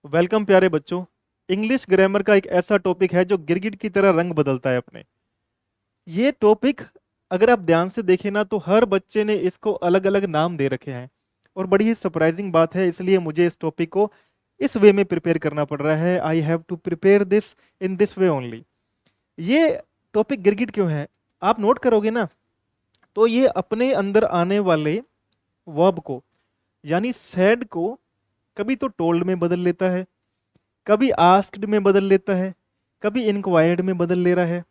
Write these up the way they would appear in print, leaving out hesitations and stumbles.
Welcome प्यारे बच्चों। English grammar का एक ऐसा टॉपिक है जो गिरगिट की तरह रंग बदलता है अपने। ये टॉपिक अगर आप ध्यान से देखें ना तो हर बच्चे ने इसको अलग अलग नाम दे रखे हैं। और बड़ी ही सरप्राइजिंग बात है, इसलिए मुझे इस टॉपिक को इस वे में प्रिपेयर करना पड़ रहा है। I have to prepare this in this way only. ये टॉपिक गिरगिट क्यों है, आप नोट करोगे ना तो ये अपने अंदर आने वाले वर्ब को, यानी सैड को, कभी तो टोल्ड में बदल लेता है, कभी आस्क्ड में बदल लेता है, कभी इंक्वायर्ड में बदल ले रहा है,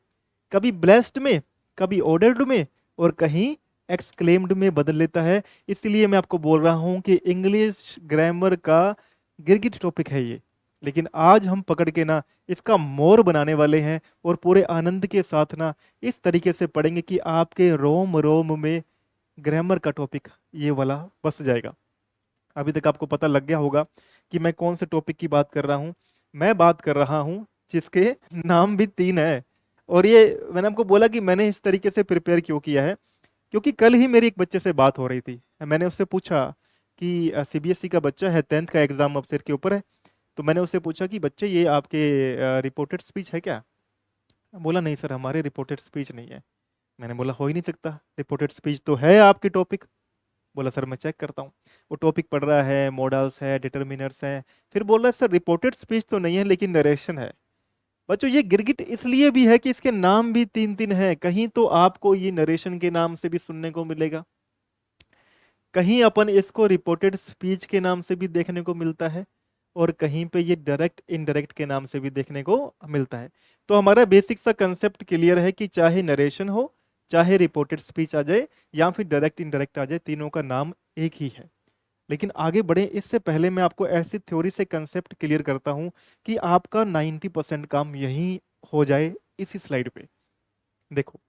कभी ब्लेस्ड में, कभी ऑर्डर्ड में, और कहीं एक्सक्लेम्ड में बदल लेता है। इसलिए मैं आपको बोल रहा हूं कि इंग्लिश ग्रामर का गिरगिट टॉपिक है ये। लेकिन आज हम पकड़ के ना इसका मोर बनाने वाले हैं और पूरे आनंद के साथ ना इस तरीके से पढ़ेंगे कि आपके रोम रोम में ग्रामर का टॉपिक ये वाला बस जाएगा। अभी तक आपको पता लग गया होगा कि मैं कौन से टॉपिक की बात कर रहा हूं। मैं बात कर रहा हूं जिसके नाम भी तीन है। और ये मैंने आपको बोला कि मैंने इस तरीके से प्रिपेयर क्यों किया है, क्योंकि कल ही मेरी एक बच्चे से बात हो रही थी। मैंने उससे पूछा कि सीबीएसई का बच्चा है, 10th का एग्जाम अब सिर के ऊपर है। तो मैंने उससे पूछा कि बच्चे ये आपके रिपोर्टेड स्पीच है क्या? बोला नहीं सर, हमारे रिपोर्टेड स्पीच नहीं है। मैंने बोला हो ही नहीं सकता, रिपोर्टेड स्पीच तो है आपके टॉपिक। बोला सर मैं चेक करता हूँ। वो टॉपिक पढ़ रहा है, मॉडल्स है, डिटर्मिनर्स हैं। फिर बोल रहा है सर रिपोर्टेड स्पीच तो नहीं है लेकिन नरेशन है। बच्चों ये गिरगिट इसलिए भी है कि इसके नाम भी तीन तीन हैं। कहीं तो आपको ये नरेशन के नाम से भी सुनने को मिलेगा, कहीं अपन इसको रिपोर्टेड स्पीच के नाम से भी देखने को मिलता है, और कहीं पे ये डायरेक्ट इनडायरेक्ट के नाम से भी देखने को मिलता है। तो हमारा बेसिक सा कंसेप्ट क्लियर है कि चाहे नरेशन हो, चाहे रिपोर्टेड स्पीच आ जाए, या फिर डायरेक्ट इनडायरेक्ट आ जाए, तीनों का नाम एक ही है। लेकिन आगे बढ़े इससे पहले मैं आपको ऐसी थ्योरी से कंसेप्ट क्लियर करता हूं कि आपका 90% काम यही हो जाए इसी स्लाइड पे। देखो,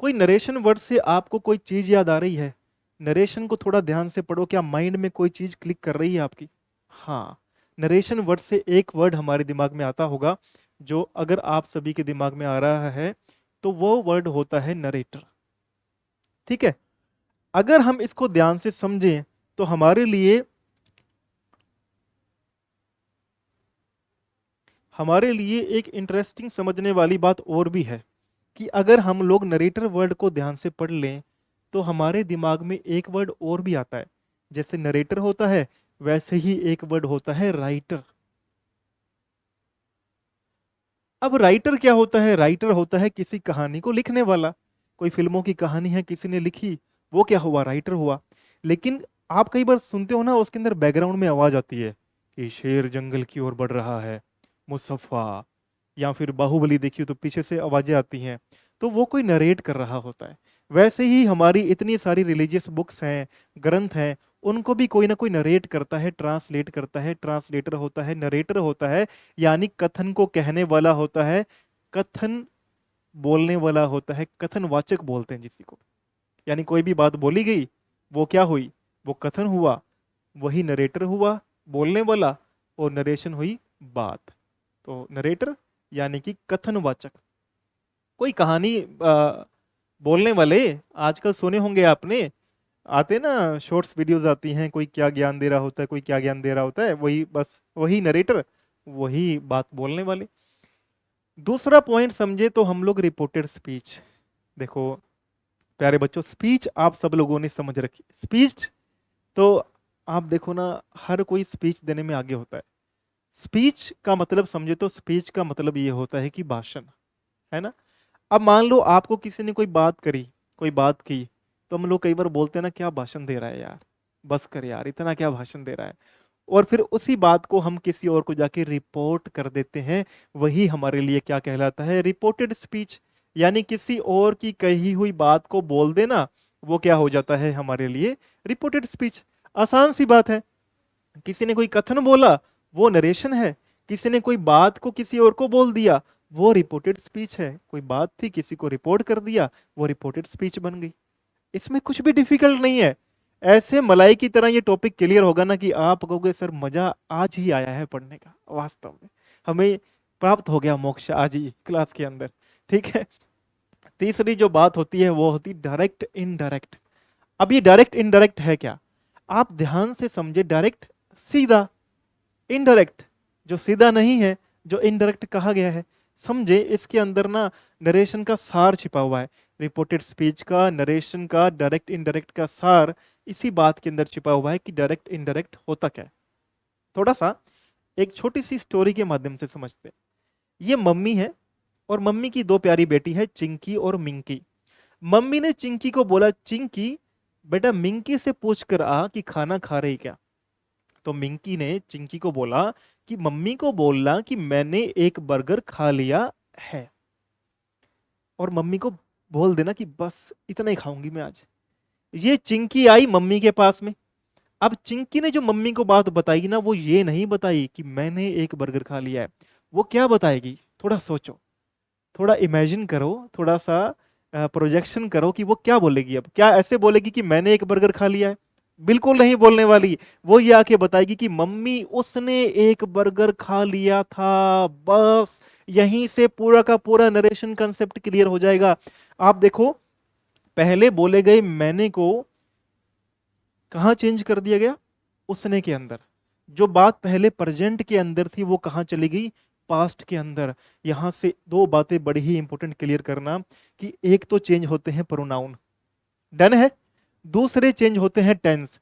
कोई नरेशन वर्ड से आपको कोई चीज याद आ रही है? नरेशन को थोड़ा ध्यान से पढ़ो, क्या माइंड में कोई चीज क्लिक कर रही है आपकी? हाँ, नरेशन वर्ड से एक वर्ड हमारे दिमाग में आता होगा, जो अगर आप सभी के दिमाग में आ रहा है तो वो वर्ड होता है नरेटर। ठीक है, अगर हम इसको ध्यान से समझें तो हमारे लिए एक इंटरेस्टिंग समझने वाली बात और भी है कि अगर हम लोग नरेटर वर्ड को ध्यान से पढ़ लें तो हमारे दिमाग में एक वर्ड और भी आता है। जैसे नरेटर होता है वैसे ही एक वर्ड होता है राइटर। अब राइटर क्या होता है? राइटर होता है किसी कहानी को लिखने वाला। कोई फिल्मों की कहानी है, किसी ने लिखी, वो क्या हुआ? राइटर हुआ। लेकिन आप कई बार सुनते हो ना, उसके अंदर बैकग्राउंड में आवाज आती है कि शेर जंगल की ओर बढ़ रहा है, मुसफ्फा, या फिर बाहुबली देखिए तो पीछे से आवाजें आती हैं। तो वो कोई नरेट कर रहा होता है। वैसे ही हमारी इतनी सारी रिलीजियस बुक्स हैं, ग्रंथ हैं, उनको भी कोई ना कोई नरेट करता है, ट्रांसलेट करता है। ट्रांसलेटर होता है, नरेटर होता है, यानी कथन को कहने वाला होता है, कथन बोलने वाला होता है, कथनवाचक बोलते हैं जिसी को। यानी कोई भी बात बोली गई, वो क्या हुई? वो कथन हुआ, वही नरेटर हुआ, बोलने वाला, और नरेशन हुई बात। तो नरेटर यानी कि कथनवाचक। कोई कहानी बोलने वाले आजकल सुने होंगे आपने, आते ना शॉर्ट्स वीडियोस आती हैं, कोई क्या ज्ञान दे रहा होता है, कोई क्या ज्ञान दे रहा होता है, वही बस वही नरेटर, वही बात बोलने वाले। दूसरा पॉइंट समझे तो हम लोग रिपोर्टेड स्पीच। देखो प्यारे बच्चों, स्पीच आप सब लोगों ने समझ रखी। स्पीच तो आप देखो ना, हर कोई स्पीच देने में आगे होता है। स्पीच का मतलब समझे तो स्पीच का मतलब ये होता है कि भाषण, है ना। अब मान लो आपको किसी ने कोई बात करी, कोई बात की, तो हम लोग कई बार बोलते हैं ना, क्या भाषण दे रहा है यार, बस कर यार, इतना क्या भाषण दे रहा है। और फिर उसी बात को हम किसी और को जाके रिपोर्ट कर देते हैं। वही हमारे लिए क्या कहलाता है? Reported speech. यानी किसी और की कही हुई बात को बोल देना, वो क्या हो जाता है हमारे लिए? Reported speech. आसान सी बात है। किसी ने कोई कथन बोला, वो नरेशन है। किसी ने कोई बात को किसी और को बोल दिया, वो रिपोर्टेड स्पीच है। कोई बात थी, किसी को रिपोर्ट कर दिया, वो रिपोर्टेड स्पीच बन गई। इसमें कुछ भी डिफिकल्ट नहीं है। ऐसे मलाई की तरह ये टॉपिक क्लियर होगा ना कि आप कहोगे सर मजा आज ही आया है पढ़ने का, वास्तव में हमें प्राप्त हो गया मोक्ष आज ही क्लास के अंदर। ठीक है। तीसरी जो बात होती है वो होती डायरेक्ट इनडायरेक्ट। अब ये डायरेक्ट इनडायरेक्ट है क्या? आप ध्यान से समझे। डायरेक्ट सीधा, इनडायरेक्ट जो सीधा नहीं है, जो इनडायरेक्ट कहा गया है। समझे, इसके अंदर ना नरेशन का सार छिपा हुआ है। रिपोर्टेड स्पीच का, नरेशन का, डायरेक्ट इनडायरेक्ट का सार इसी बात के अंदर छिपा हुआ है कि डायरेक्ट इनडायरेक्ट होता क्या है। थोड़ा सा एक छोटी सी स्टोरी के माध्यम से समझते हैं। ये मम्मी है और मम्मी की दो प्यारी बेटी है, चिंकी और मिंकी। मम्मी ने चिंकी को बोला, चिंकी बेटा मिंकी से पूछ कर आ कि खाना खा रही क्या। तो मिंकी ने चिंकी को बोला कि मम्मी को बोलना कि मैंने एक बर्गर खा लिया है, और मम्मी को बोल देना कि बस इतना ही खाऊंगी मैं आज। ये चिंकी आई मम्मी के पास में। अब चिंकी ने जो मम्मी को बात बताई ना, वो ये नहीं बताई कि मैंने एक बर्गर खा लिया है। वो क्या बताएगी, थोड़ा सोचो, थोड़ा इमेजिन करो, थोड़ा सा प्रोजेक्शन करो कि वो क्या बोलेगी। अब क्या ऐसे बोलेगी कि मैंने एक बर्गर खा लिया है? बिल्कुल नहीं बोलने वाली। वो ये आके बताएगी कि मम्मी उसने एक बर्गर खा लिया था। बस यहीं से पूरा का पूरा नरेशन कंसेप्ट क्लियर हो जाएगा। आप देखो, पहले बोले गए मैंने को कहां चेंज कर दिया गया, उसने के अंदर। जो बात पहले प्रेजेंट के अंदर थी वो कहां चली गई, पास्ट के अंदर। यहां से दो बातें बड़ी ही इंपॉर्टेंट क्लियर करना कि एक तो चेंज होते हैं प्रोनाउन, डन है। दूसरे चेंज होते हैं टेंस।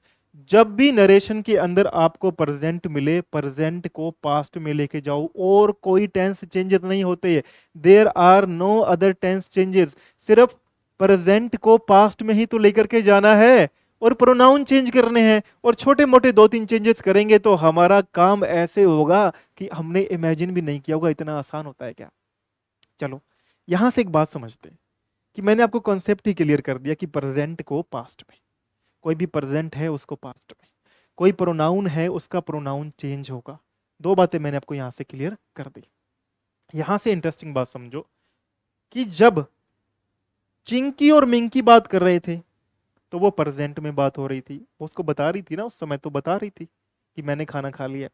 जब भी नरेशन के अंदर आपको प्रेजेंट मिले, प्रेजेंट को पास्ट में लेके जाओ, और कोई टेंस चेंजेस नहीं होते। There are no other tense changes. सिर्फ प्रेजेंट को पास्ट में ही तो लेकर के जाना है, और प्रोनाउन चेंज करने हैं, और छोटे मोटे दो तीन चेंजेस करेंगे तो हमारा काम ऐसे होगा कि हमने इमेजिन भी नहीं किया होगा। इतना आसान होता है क्या? चलो यहां से एक बात समझते हैं कि मैंने आपको कॉन्सेप्ट ही क्लियर कर दिया कि प्रेजेंट को पास्ट में, कोई भी प्रेजेंट है उसको पास्ट में, कोई प्रोनाउन है उसका प्रोनाउन चेंज होगा। दो बातें मैंने आपको यहां से क्लियर कर दी। यहां से इंटरेस्टिंग बात समझो कि जब चिंकी और मिंकी बात कर रहे थे तो वो प्रेजेंट में बात हो रही थी, वो उसको बता रही थी ना, उस समय तो बता रही थी कि मैंने खाना खा लिया।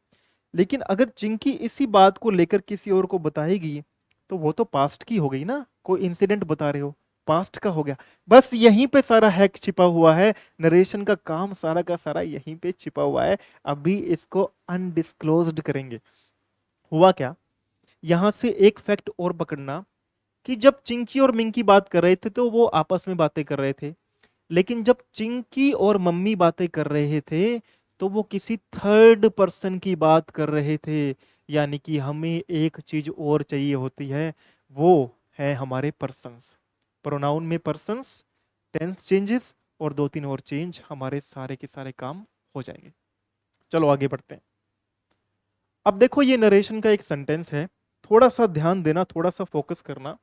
लेकिन अगर चिंकी इसी बात को लेकर किसी और को बताएगी तो वो तो पास्ट की हो गई ना, कोई इंसिडेंट बता रहे हो, पास्ट का हो गया। बस यहीं पे सारा हैक छिपा हुआ है, नरेशन का काम सारा का सारा यहीं पे छिपा हुआ है। अभी इसको अनडिस्क्लोज्ड करेंगे। हुआ क्या, यहां से एक फैक्ट और पकड़ना कि जब चिंकी और मिंकी बात कर रहे थे तो वो आपस में बातें कर रहे थे, लेकिन जब चिंकी और मम्मी बातें कर रहे थे तो वो किसी थर्ड पर्सन की बात कर रहे थे। यानी कि हमें एक चीज और चाहिए होती है, वो है हमारे पर्सन्स। प्रोनाउन में पर्सन्स, टेंस चेंजेस और दो तीन और चेंज, हमारे सारे के सारे काम हो जाएंगे। चलो आगे बढ़ते हैं। अब देखो ये नरेशन का एक सेंटेंस है, थोड़ा सा ध्यान देना, थोड़ा सा फोकस करना।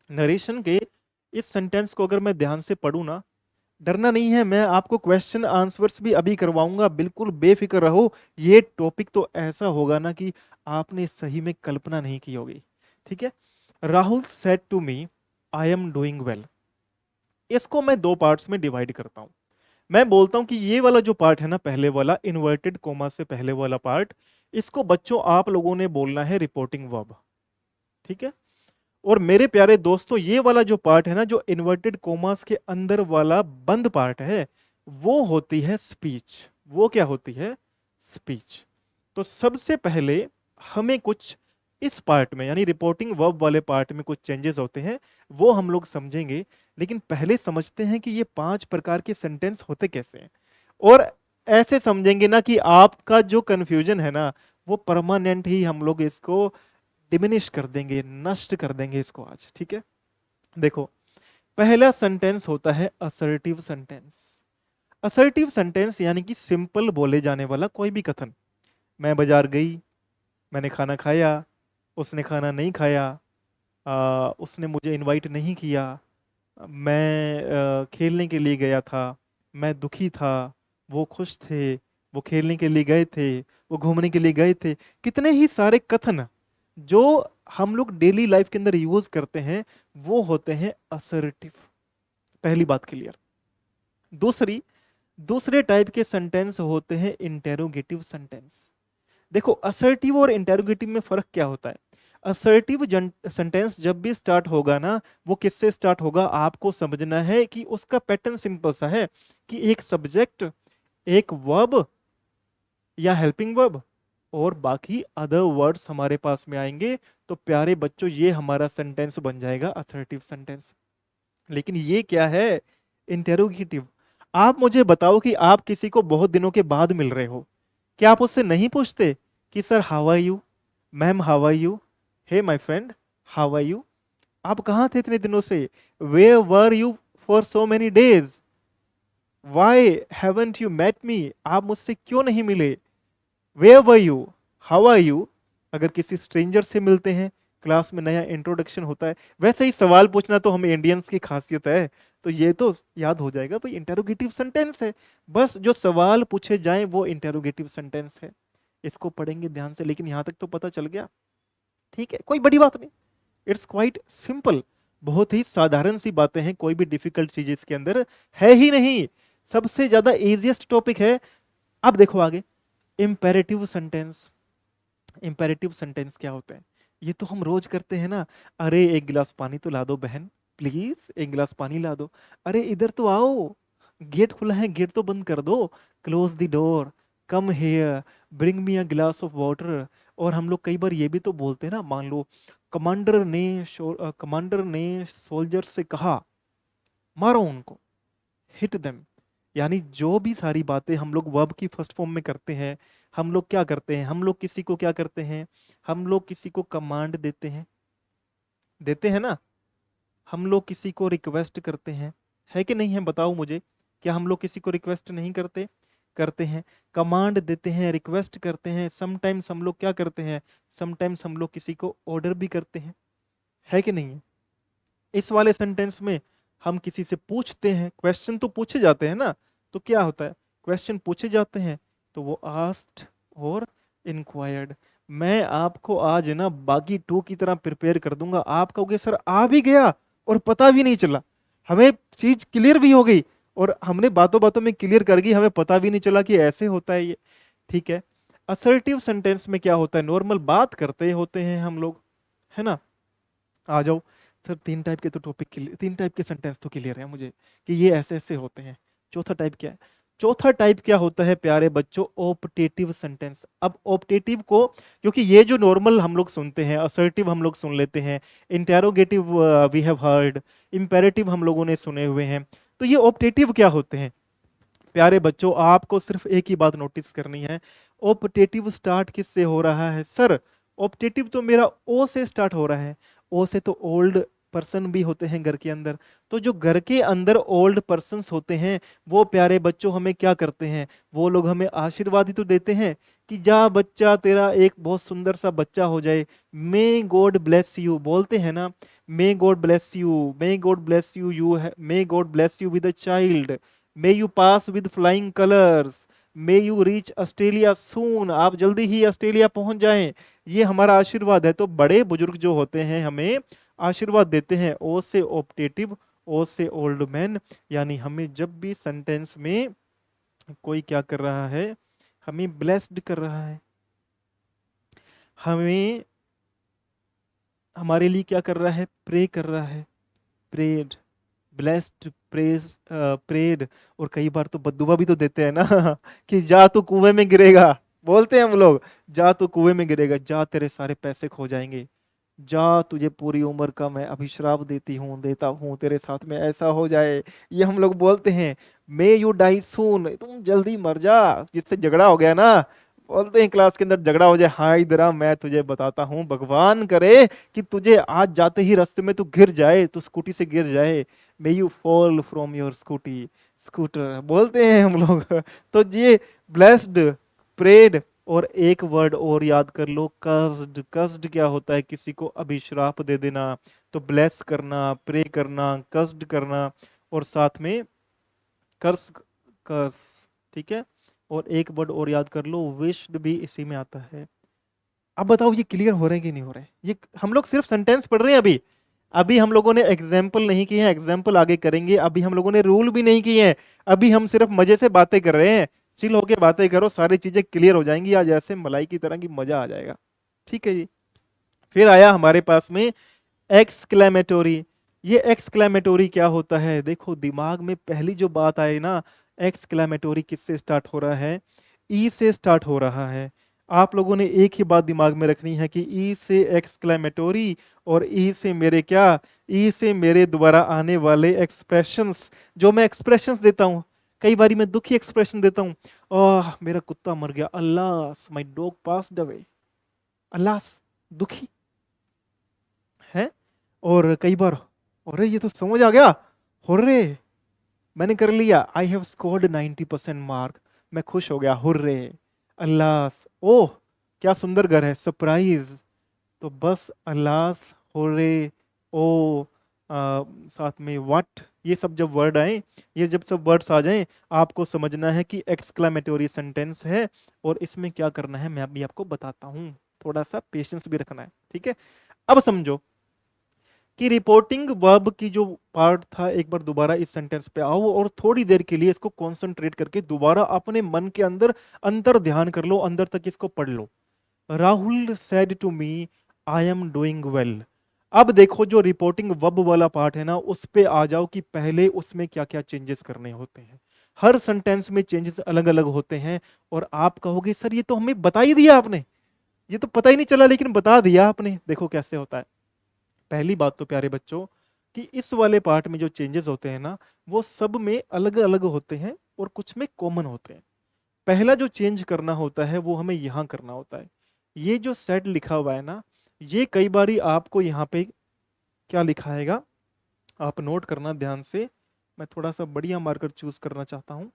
नरेशन के इस सेंटेंस को अगर मैं ध्यान से पढ़ूं ना, डरना नहीं है, मैं आपको क्वेश्चन आंसर्स भी अभी करवाऊंगा, बिल्कुल बेफिक्र रहो। ये टॉपिक तो ऐसा होगा ना कि आपने सही में कल्पना नहीं की होगी। ठीक है। Rahul said to me I am doing well. इसको मैं दो पार्ट्स में डिवाइड करता हूं। मैं बोलता हूं कि ये वाला जो पार्ट है ना, पहले वाला इन्वर्टेड कोमा से पहले वाला पार्ट, इसको बच्चों आप लोगों ने बोलना है रिपोर्टिंग वर्ब। ठीक है। और मेरे प्यारे दोस्तों, ये वाला जो पार्ट है ना, जो इन्वर्टेड कोमास के अंदर वाला बंद पार्ट है, वो होती है स्पीच। वो क्या होती है? स्पीच। तो सबसे पहले हमें कुछ इस पार्ट में, यानी रिपोर्टिंग वर्ब वाले पार्ट में कुछ चेंजेस होते हैं, वो हम लोग समझेंगे। लेकिन पहले समझते हैं कि ये पांच प्रकार के सेंटेंस होते कैसे हैं, और ऐसे समझेंगे ना कि आपका जो कंफ्यूजन है ना, वो परमानेंट ही हम लोग इसको डिमिनिश कर देंगे, नष्ट कर देंगे इसको आज। ठीक है। देखो, पहला सेंटेंस होता है असर्टिव सेंटेंस। असर्टिव सेंटेंस यानी कि सिंपल बोले जाने वाला कोई भी कथन। मैं बाजार गई, मैंने खाना खाया, उसने खाना नहीं खाया, उसने मुझे इनवाइट नहीं किया, मैं खेलने के लिए गया था, मैं दुखी था, वो खुश थे, वो खेलने के लिए गए थे, वो घूमने के लिए गए थे। कितने ही सारे कथन जो हम लोग डेली लाइफ के अंदर यूज करते हैं, वो होते हैं असर्टिव। पहली बात क्लियर। दूसरी, दूसरे टाइप के सेंटेंस होते हैं इंटेरोगेटिव सेंटेंस। देखो, असर्टिव और इंटेरोगेटिव में फर्क क्या होता है। असर्टिव सेंटेंस जब भी स्टार्ट होगा ना, वो किससे स्टार्ट होगा आपको समझना है कि उसका पैटर्न सिंपल सा है कि एक सब्जेक्ट, एक वर्ब या हेल्पिंग वर्ब और बाकी अदर वर्ड्स हमारे पास में आएंगे। तो प्यारे बच्चों, ये हमारा सेंटेंस बन जाएगा असर्टिव सेंटेंस। लेकिन ये क्या है? इंटेरोगेटिव। आप मुझे बताओ कि आप किसी को बहुत दिनों के बाद मिल रहे हो, क्या आप उससे नहीं पूछते कि sir how are you, ma'am how are you, hey my friend how are you, आप कहाँ थे इतने दिनों से, where were you for so many days, why haven't you met me, आप मुझसे क्यों नहीं मिले, where were you, how are you. अगर किसी स्ट्रेंजर से मिलते हैं, क्लास में नया इंट्रोडक्शन होता है, वैसे ही सवाल पूछना तो हम इंडियंस की खासियत है। तो ये तो याद हो जाएगा भाई, इंटेरोगेटिव सेंटेंस है। बस जो सवाल पूछे जाएं वो इंटेरोगेटिव सेंटेंस है। इसको पढ़ेंगे ध्यान से, लेकिन यहां तक तो पता चल गया। ठीक है, कोई बड़ी बात नहीं, इट्स क्वाइट सिंपल। बहुत ही साधारण सी बातें हैं, कोई भी डिफिकल्ट चीज इसके अंदर है ही नहीं। सबसे ज्यादा इजिएस्ट टॉपिक है। अब देखो आगे, इंपेरेटिव सेंटेंस। इंपेरेटिव सेंटेंस क्या होता है? ये तो हम रोज करते हैं ना। अरे एक गिलास पानी तो ला दो बहन, प्लीज एक गिलास पानी ला दो। अरे इधर तो आओ, गेट खुला है, गेट तो बंद कर दो, close the door, come here, bring me a glass of water. और हम लोग कई बार ये भी तो बोलते हैं ना, मान लो कमांडर ने सोल्जर से कहा, मारो उनको, हिट देम। यानी जो भी सारी बातें हम लोग वर्ब की फर्स्ट फॉर्म में करते हैं, हम लोग क्या करते हैं, हम लोग किसी को क्या करते हैं, हम लोग किसी को कमांड देते हैं, देते हैं ना। हम लोग किसी को रिक्वेस्ट करते हैं, है कि नहीं है, बताओ मुझे। क्या हम लोग किसी को रिक्वेस्ट नहीं करते? करते हैं। कमांड देते हैं, रिक्वेस्ट करते हैं, समटाइम्स हम लोग क्या करते हैं, समटाइम्स हम लोग किसी को ऑर्डर भी करते हैं, है कि नहीं है। इस वाले सेंटेंस में हम किसी से पूछते हैं, क्वेश्चन तो पूछे जाते हैं ना। तो क्या होता है, क्वेश्चन पूछे जाते हैं, तो वो आस्क्ड और इंक्वायर्ड। मैं आपको आज ना बागी टू की तरह प्रिपेयर कर दूंगा, आप कहोगे सर आ भी गया और पता भी नहीं चला, हमें चीज क्लियर भी हो गई, और हमने बातों बातों में क्लियर कर गई, हमें पता भी नहीं चला कि ऐसे होता है ये। ठीक है। असर्टिव सेंटेंस में क्या होता है, नॉर्मल बात करते होते हैं हम लोग, है ना। आ जाओ सर, तीन टाइप के तो टॉपिक, तीन टाइप के सेंटेंस तो क्लियर है मुझे कि ये ऐसे ऐसे होते हैं। चौथा टाइप क्या है? चौथा टाइप क्या होता है प्यारे बच्चों, ऑप्टेटिव सेंटेंस। अब ऑप्टेटिव को, क्योंकि ये जो नॉर्मल हम लोग सुनते हैं, असर्टिव हम लोग सुन लेते हैं, interrogative we have heard, imperative हम लोगों ने सुने हुए हैं, तो ये ऑप्टेटिव क्या होते हैं? प्यारे बच्चों, आपको सिर्फ एक ही बात नोटिस करनी है। ऑप्टेटिव स्टार्ट किससे हो रहा है? सर ऑप्टेटिव तो मेरा ओ से स्टार्ट हो रहा है। ओ से तो ओल्ड पर्सन भी होते हैं घर के अंदर। तो जो घर के अंदर ओल्ड पर्सन्स होते हैं, वो प्यारे बच्चों हमें क्या करते हैं, वो लोग हमें आशीर्वाद ही तो देते हैं कि जा बच्चा, तेरा एक बहुत सुंदर सा बच्चा हो जाए, मे गॉड ब्लेस यू, बोलते हैं ना, may God bless you, may God bless you, may God bless you with a child, may you pass with flying colours, may you reach Australia soon, आप जल्दी ही ऑस्ट्रेलिया पहुंच जाएं। ये हमारा आशीर्वाद है। तो बड़े बुजुर्ग जो होते हैं हमें आशीर्वाद देते हैं। ओ से ऑप्टेटिव, ओ से ओल्ड मैन। यानी हमें जब भी सेंटेंस में कोई क्या कर रहा है, हमें ब्लेस्ड कर रहा है, हमें हमारे लिए क्या कर रहा है, प्रे कर रहा है, प्रेड, ब्लेस्ड, प्रेज, प्रेड। और कई बार तो बद्दुआ भी तो देते हैं ना कि जा तू कुएं में गिरेगा, बोलते हैं हम लोग, जा तू कुएं में गिरेगा, जा तेरे सारे पैसे खो जाएंगे, जा तुझे पूरी उम्र का मैं अभिश्राप देता हूँ, तेरे साथ में ऐसा हो जाए। ये हम लोग बोलते हैं। मे यू डाई सून, तुम जल्दी मर जा, जिससे झगड़ा हो गया ना, बोलते हैं क्लास के अंदर झगड़ा हो जाए, हाँ इधर आ, मैं तुझे बताता हूँ, भगवान करे कि तुझे आज जाते ही रास्ते में तू गिर जाए, तू स्कूटी से गिर जाए, may you fall from your scooter, बोलते हैं हम लोग तो ये ब्लेस्ड, प्रेड, और एक वर्ड और याद कर लो, कर्स्ड। कर्स्ड क्या होता है, किसी को अभिश्राप दे देना। तो ब्लेस करना, प्रे करना, कर्स्ड करना, और साथ में कर्स, कर्स। ठीक है। और एक वर्ड और याद कर लो, विश्ड भी इसी में आता है। अब बताओ ये क्लियर हो रहे हैं कि नहीं हो रहे हैं? ये हम लोग सिर्फ सेंटेंस पढ़ रहे हैं अभी। अभी हम लोगों ने एग्जाम्पल नहीं किए हैं, एग्जाम्पल आगे करेंगे। अभी हम लोगों ने रूल भी नहीं किए हैं। अभी हम सिर्फ मजे से बातें कर रहे हैं। चिल होके बातें करो, सारी चीजें क्लियर हो जाएंगी आज, ऐसे मलाई की तरह की मजा आ जाएगा। ठीक है जी। फिर आया हमारे पास में एक्सक्लेमेटोरी। ये एक्सक्लेमेटोरी क्या होता है? देखो दिमाग में पहली जो बात आई ना, एक्सक्लेमेटोरी किससे स्टार्ट हो रहा है, ई से स्टार्ट हो रहा है। आप लोगों ने एक ही बात दिमाग में रखनी है कि ई से एक्सक्लेमेटोरी और ई से मेरे क्या, ई से मेरे द्वारा आने वाले एक्सप्रेशंस। जो मैं एक्सप्रेशंस देता हूँ, कई बारी मैं दुखी एक्सप्रेशन देता हूँ, ओह मेरा कुत्ता मर गया, अल्लाह माय डॉग पास्ड अवे, अल्लाह, दुखी है। और कई बार, अरे ये तो समझ आ गया, हुर्रे मैंने कर लिया, आई हैव स्कोर्ड 90% मार्क, मैं खुश हो गया, हुर्रे, अल्लाह, ओह क्या सुंदर घर है, सरप्राइज। तो बस अल्लाह, होरे, ओ, साथ में व्हाट, ये सब जब वर्ड आए, ये जब सब वर्ड्स आ जाएं, आपको समझना है कि एक्सक्लेमेटोरी सेंटेंस है और इसमें क्या करना है मैं अभी आपको बताता हूं। थोड़ा सा पेशेंस भी रखना है, ठीक है। अब समझो कि रिपोर्टिंग वर्ब की जो पार्ट था, एक बार दोबारा इस सेंटेंस पे आओ और थोड़ी देर के लिए इसको कॉन्सेंट्रेट करके दोबारा अपने मन के अंदर अंतर ध्यान कर लो, अंदर तक इसको पढ़ लो। Rahul said to me I am doing well. अब देखो जो रिपोर्टिंग वर्ब वाला पार्ट है ना, उस पे आ जाओ कि पहले उसमें क्या क्या चेंजेस करने होते हैं। हर सेंटेंस में चेंजेस अलग अलग होते हैं और आप कहोगे सर ये तो हमें बता ही दिया आपने, ये तो पता ही नहीं चला लेकिन बता दिया आपने। देखो कैसे होता है। पहली बात तो प्यारे बच्चों कि इस वाले पार्ट में जो चेंजेस होते हैं ना, वो सब में अलग अलग होते हैं और कुछ में कॉमन होते हैं। पहला जो चेंज करना होता है वो हमें यहां करना होता है। ये जो सेट लिखा हुआ है ना, ये कई बारी आपको यहाँ पे क्या लिखा हैगा, आप नोट करना ध्यान से। मैं थोड़ा सा बढ़िया मार्कर चूज करना चाहता हूं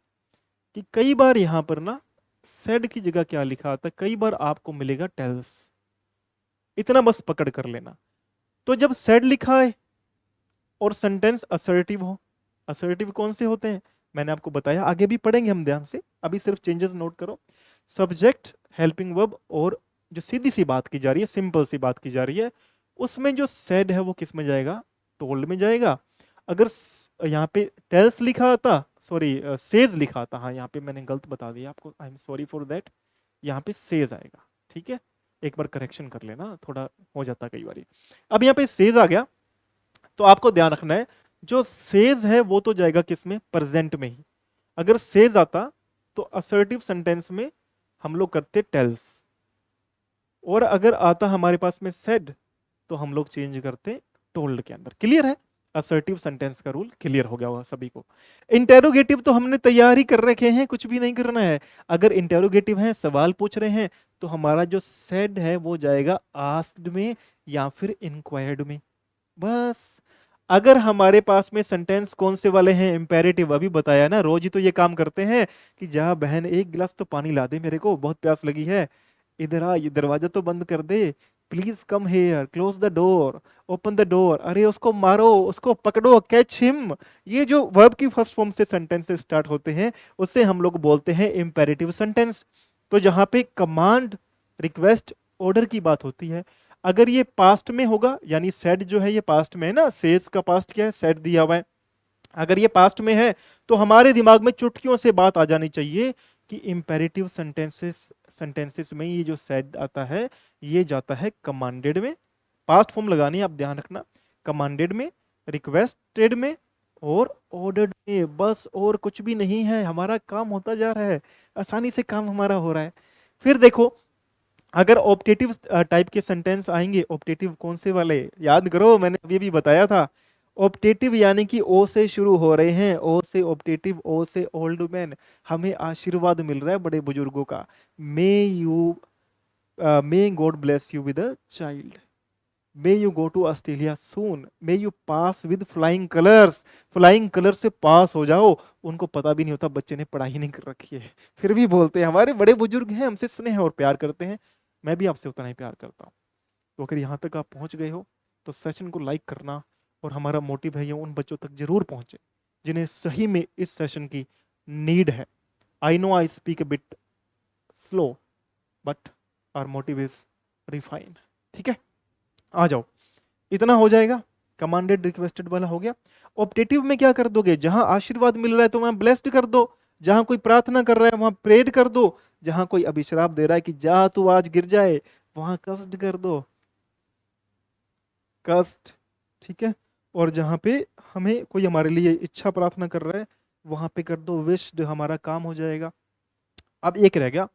कि कई बार यहाँ पर ना सेड की जगह क्या लिखा आता है, कई बार आपको मिलेगा टेल्स। इतना बस पकड़ कर लेना। तो जब सेड लिखा है और सेंटेंस असर्टिव हो, असर्टिव कौन से होते हैं मैंने आपको बताया, आगे भी पढ़ेंगे हम ध्यान से, अभी सिर्फ चेंजेस नोट करो। सब्जेक्ट, हेल्पिंग वर्ब और जो सीधी सी बात की जा रही है, सिंपल सी बात की जा रही है, उसमें जो सेड है वो किस में जाएगा, टोल्ड में जाएगा। अगर यहाँ पे टेल्स लिखा आता, सॉरी सेज लिखा था, हाँ यहाँ पे मैंने गलत बता दिया आपको, I am sorry for that, यहाँ पे सेज आएगा, ठीक है। एक बार करेक्शन कर लेना, थोड़ा हो जाता है कई बार। अब यहाँ पे सेज आ गया, तो आपको ध्यान रखना है जो सेज है वो तो जाएगा किसमें, प्रेजेंट में ही। अगर सेज आता तो असर्टिव सेंटेंस में हम लोग करते टेल्स, और अगर आता हमारे पास में सेड तो हम लोग चेंज करते टोल्ड के अंदर। क्लियर है, असर्टिव सेंटेंस का रूल क्लियर हो गया होगा सभी को। इंटेरोगेटिव तो हमने तैयार ही कर रखे हैं, कुछ भी नहीं करना है। अगर इंटेरोगेटिव है, सवाल पूछ रहे हैं, तो हमारा जो सेड है वो जाएगा आस्क्ड में या फिर इंक्वायर्ड में, बस। अगर हमारे पास में सेंटेंस कौन से वाले हैं, इंपेरेटिव, अभी बताया ना, रोज ही तो ये काम करते हैं कि जा बहन एक गिलास तो पानी ला दे, मेरे को बहुत प्यास लगी है, इधर आ, ये दरवाजा तो बंद कर दे, please come here, close the door, open the door, अरे उसको मारो, उसको पकड़ो, कैच हिम। ये जो वर्ब की फर्स्ट फॉर्म से सेंटेंसेस स्टार्ट होते हैं उससे हम लोग बोलते हैं इंपेरेटिव सेंटेंस। तो जहां पे कमांड, रिक्वेस्ट, ऑर्डर की बात होती है, अगर ये पास्ट में होगा, यानी सेड जो है ये पास्ट में है ना, सेज का पास्ट क्या है, सेड दिया हुआ है, अगर ये पास्ट में है तो हमारे दिमाग में चुटकियों से बात आ जानी चाहिए कि इंपेरेटिव सेंटेंसेस, सेंटेंसेस में ये जो सेड आता है ये जाता है कमांडेड में, पास्ट फॉर्म लगानी है, आप ध्यान रखना, कमांडेड में, रिक्वेस्टेड में और ऑर्डर्ड में, बस। और कुछ भी नहीं है, हमारा काम होता जा रहा है, आसानी से काम हमारा हो रहा है। फिर देखो, अगर ऑप्टेटिव टाइप के सेंटेंस आएंगे, ऑप्टेटिव कौन से वाले, याद करो मैंने अभी भी बताया था, ऑप्टेटिव यानी कि ओ से शुरू हो रहे हैं, ओ से ऑप्टेटिव, ओ से ओल्ड मैन, हमें आशीर्वाद मिल रहा है बड़े बुजुर्गों का, may you, may God bless you with a child, may you go to Australia soon, may you pass with flying colours, flying colour से पास हो जाओ। उनको पता भी नहीं होता बच्चे ने पढ़ाई नहीं कर रखी है, फिर भी बोलते हैं, हमारे बड़े बुजुर्ग हैं, हमसे स्नेह और प्यार करते हैं, मैं भी आपसे उतना ही प्यार करता हूँ। तो अगर यहाँ तक आप पहुँच गए हो तो सेशन को लाइक करना, और हमारा मोटिव है ये उन बच्चों तक जरूर पहुँचे जिन्हें सही में इस सेशन की नीड है। I know I speak a bit slow but our motive is refine, ठीक है। आ जाओ, इतना हो जाएगा, कमांडेड रिक्वेस्टेड वाला हो गया। ऑप्टेटिव में क्या कर दोगे, जहां आशीर्वाद मिल रहा है तो वहां ब्लेस्ड कर दो, जहां कोई प्रार्थना कर रहा है वहां प्रेड कर दो, जहां कोई अभिश्राप दे रहा है कि जा तू आज गिर जाए, वहां कस्ट कर दो, कस्ट, ठीक है। और जहां पे हमें कोई हमारे लिए इच्छा प्रार्थना कर रहा है वहां पे कर दो विश्ड, हमारा काम हो जाएगा। अब एक रह गया,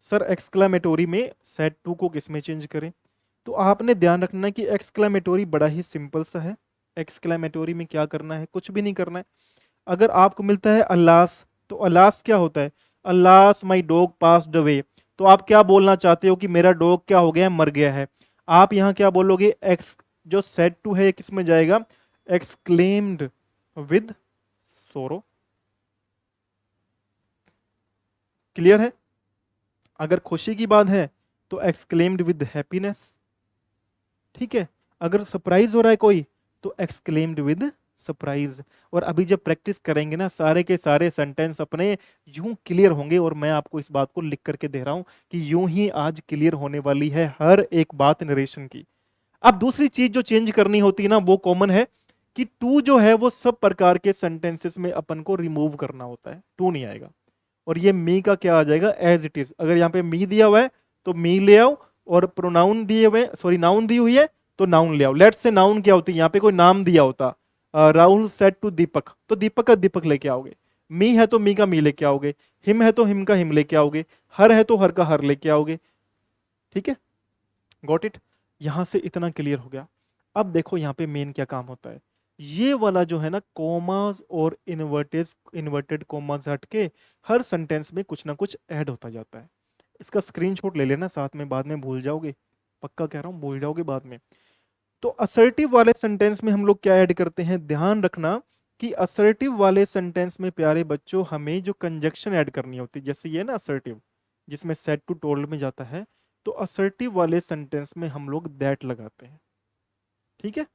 सर एक्सक्लामेटोरी में सेट टू को किस में चेंज करें? तो आपने ध्यान रखना कि एक्सक्लामेटोरी बड़ा ही सिंपल सा है। एक्सक्लामेटोरी में क्या करना है? कुछ भी नहीं करना है। अगर आपको मिलता है अलास, तो अलास क्या होता है? Alas my dog passed away. तो आप क्या बोलना चाहते हो कि मेरा डॉग क्या हो गया है? मर गया है। आप यहां क्या बोलोगे? एक्स, जो सेड टू है किस में जाएगा? एक्सक्लेम्ड विद सोरो। क्लियर है? अगर खुशी की बात है तो एक्सक्लेम्ड विद हैप्पीनेस। ठीक है? अगर सरप्राइज हो रहा है कोई तो एक्सक्लेम्ड विद सरप्राइज। और अभी जब प्रैक्टिस करेंगे ना, सारे के सारे सेंटेंस अपने यूं क्लियर होंगे। और मैं आपको इस बात को लिख करके दे रहा हूं कि यूं ही आज क्लियर होने वाली है हर एक बात नरेशन की। अब दूसरी चीज जो चेंज करनी होती है ना, वो कॉमन है कि टू जो है वो सब प्रकार के सेंटेंसेस में अपन को रिमूव करना होता है, टू नहीं आएगा। और ये मी का क्या आ जाएगा? As it is. अगर यहाँ पे मी दिया हुआ है तो मी ले आओ, और प्रोनाउन दिए हुए, सॉरी नाउन दी हुई है तो नाउन ले आओ। लेट्स से नाउन क्या होती है? यहाँ पे कोई नाम दिया होता, राहुल सेड टू दीपक, तो दीपक का दीपक लेके आओगे। मी है तो मी का मी लेके आओगे। हिम है तो हिम का हिम लेके आओगे। हर है तो हर का हर लेके आओगे। ठीक है? Got it? यहां से इतना क्लियर हो गया। अब देखो यहाँ पे मेन क्या काम होता है। ये वाला जो है ना, कोमास और इन्वर्टेड कोमास हट के हर सेंटेंस में कुछ ना कुछ ऐड होता जाता है। इसका स्क्रीनशॉट ले लेना साथ में, बाद में भूल जाओगे। पक्का कह रहा हूं, भूल जाओगे बाद में। तो असर्टिव वाले सेंटेंस में हम लोग क्या ऐड करते हैं? ध्यान रखना कि असर्टिव वाले सेंटेंस में प्यारे बच्चों हमें जो कंजक्शन ऐड करनी होती है, जैसे ये ना असर्टिव जिसमें सेड टू टोल्ड में जाता है, तो असर्टिव वाले सेंटेंस में हम लोग दैट लगाते हैं। ठीक है?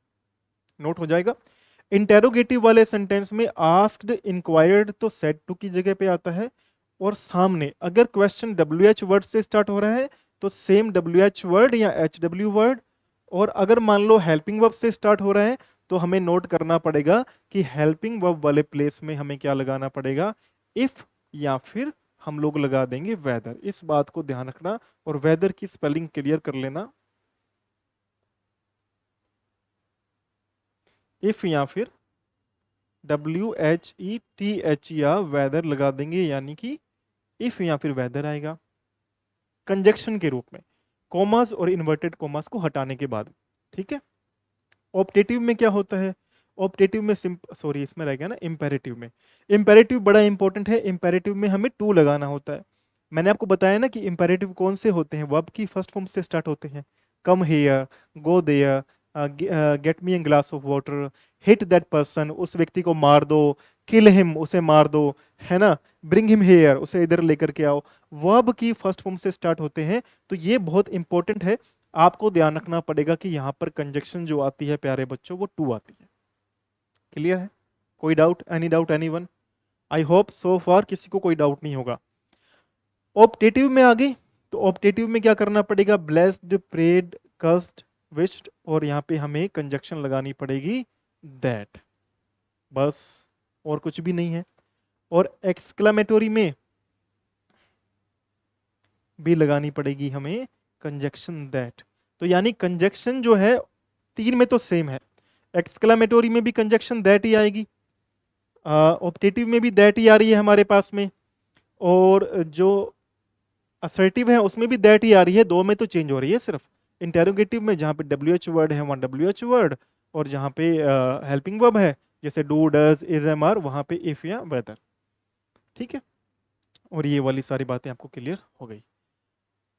नोट हो जाएगा। इंटेरोगेटिव वाले सेंटेंस में आस्क्ड, इंक्वायर्ड तो सेड टू की जगह पे आता है। और सामने अगर क्वेश्चन डब्ल्यू एच वर्ड से स्टार्ट हो रहा है तो सेम डब्ल्यू एच वर्ड या एच डब्ल्यू वर्ड। और अगर मान लो हेल्पिंग वर्ब से स्टार्ट हो रहा है तो हमें नोट करना पड़ेगा कि हेल्पिंग वर्ब वाले प्लेस में हमें क्या लगाना पड़ेगा? इफ, या फिर हम लोग लगा देंगे वेदर। इस बात को ध्यान रखना और वेदर की स्पेलिंग क्लियर कर लेना। इफ या फिर WHETH या वेदर लगा देंगे, यानी कि इफ या फिर वेदर आएगा कंजक्शन के रूप में, कॉमास और इन्वर्टेड कॉमास को हटाने के बाद। ठीक है? ऑप्टेटिव में क्या होता है? ऑप्टेटिव में सॉरी इसमें रह गया ना, इंपेरेटिव में। इंपेरेटिव बड़ा इंपॉर्टेंट है। इंपेरेटिव में हमें टू लगाना होता है। मैंने आपको बताया ना कि इंपेरेटिव कौन से होते हैं? वर्ब की फर्स्ट फॉर्म से स्टार्ट होते हैं। Come here, go there, get me a glass of water, hit that person, उस व्यक्ति को मार दो, किल हिम, उसे मार दो, है ना, ब्रिंग हिम हियर, उसे इधर लेकर के आओ। वर्ब की फर्स्ट फॉर्म से स्टार्ट होते हैं। तो ये बहुत इंपॉर्टेंट है। आपको ध्यान रखना पड़ेगा कि यहां पर कंजक्शन जो आती है प्यारे बच्चों, वो टू आती है। क्लियर है? कोई doubt? Any doubt anyone? I hope so far किसी को कोई डाउट नहीं होगा। ऑप्टेटिव में आ गई। तो ऑप्टेटिव में क्या करना पड़ेगा? ब्लेस्ड, प्रेड, कस्ड, विश्ड, और यहां पे हमें कंजक्शन लगानी पड़ेगी दैट। बस, और कुछ भी नहीं है। और एक्सक्लामेटोरी में भी लगानी पड़ेगी हमें कंजक्शन दैट। तो यानी कंजक्शन जो है तीन में तो सेम है। एक्सक्लामेटोरी में भी कंजक्शन दैट ही आएगी, ऑप्टेटिव में भी दैट ही आ रही है हमारे पास में, और जो असर्टिव है उसमें भी दैट ही आ रही है। दो में तो चेंज हो रही है सिर्फ। इंटेरोगेटिव में जहाँ पे डब्ल्यू एच वर्ड है वहाँ डब्ल्यू एच वर्ड, और जहाँ पे हेल्पिंग वर्ब है जैसे do, does, is, am, are, वहाँ पे इफ या वेदर। ठीक है? और ये वाली सारी बातें आपको क्लियर हो गई।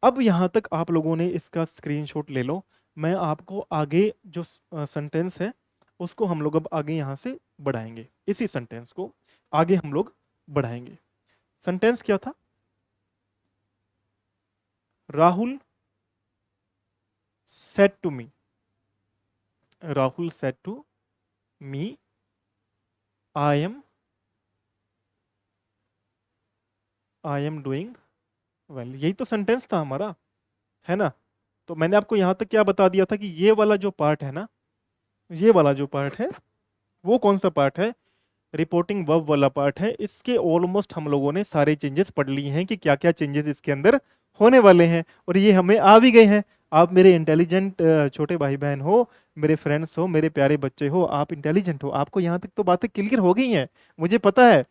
अब यहाँ तक आप लोगों ने इसका स्क्रीनशॉट ले लो। मैं आपको आगे जो सेंटेंस है उसको हम लोग अब आगे यहाँ से बढ़ाएंगे। इसी सेंटेंस को आगे हम लोग बढ़ाएंगे। सेंटेंस क्या था? Rahul said to me, Rahul said to me, I am doing well. यही तो सेंटेंस था हमारा, है ना? तो मैंने आपको यहां तक क्या बता दिया था कि ये वाला जो पार्ट है ना, ये वाला जो पार्ट है वो कौन सा पार्ट है? रिपोर्टिंग वर्ब वाला पार्ट है। इसके ऑलमोस्ट हम लोगों ने सारे चेंजेस पढ़ लिए हैं कि क्या क्या चेंजेस इसके अंदर होने वाले हैं, और ये हमें आ भी गए हैं। आप मेरे इंटेलिजेंट छोटे भाई बहन हो, मेरे फ्रेंड्स हो, मेरे प्यारे बच्चे हो, आप इंटेलिजेंट हो, आपको यहाँ तक तो बातें क्लियर हो गई हैं, मुझे पता है।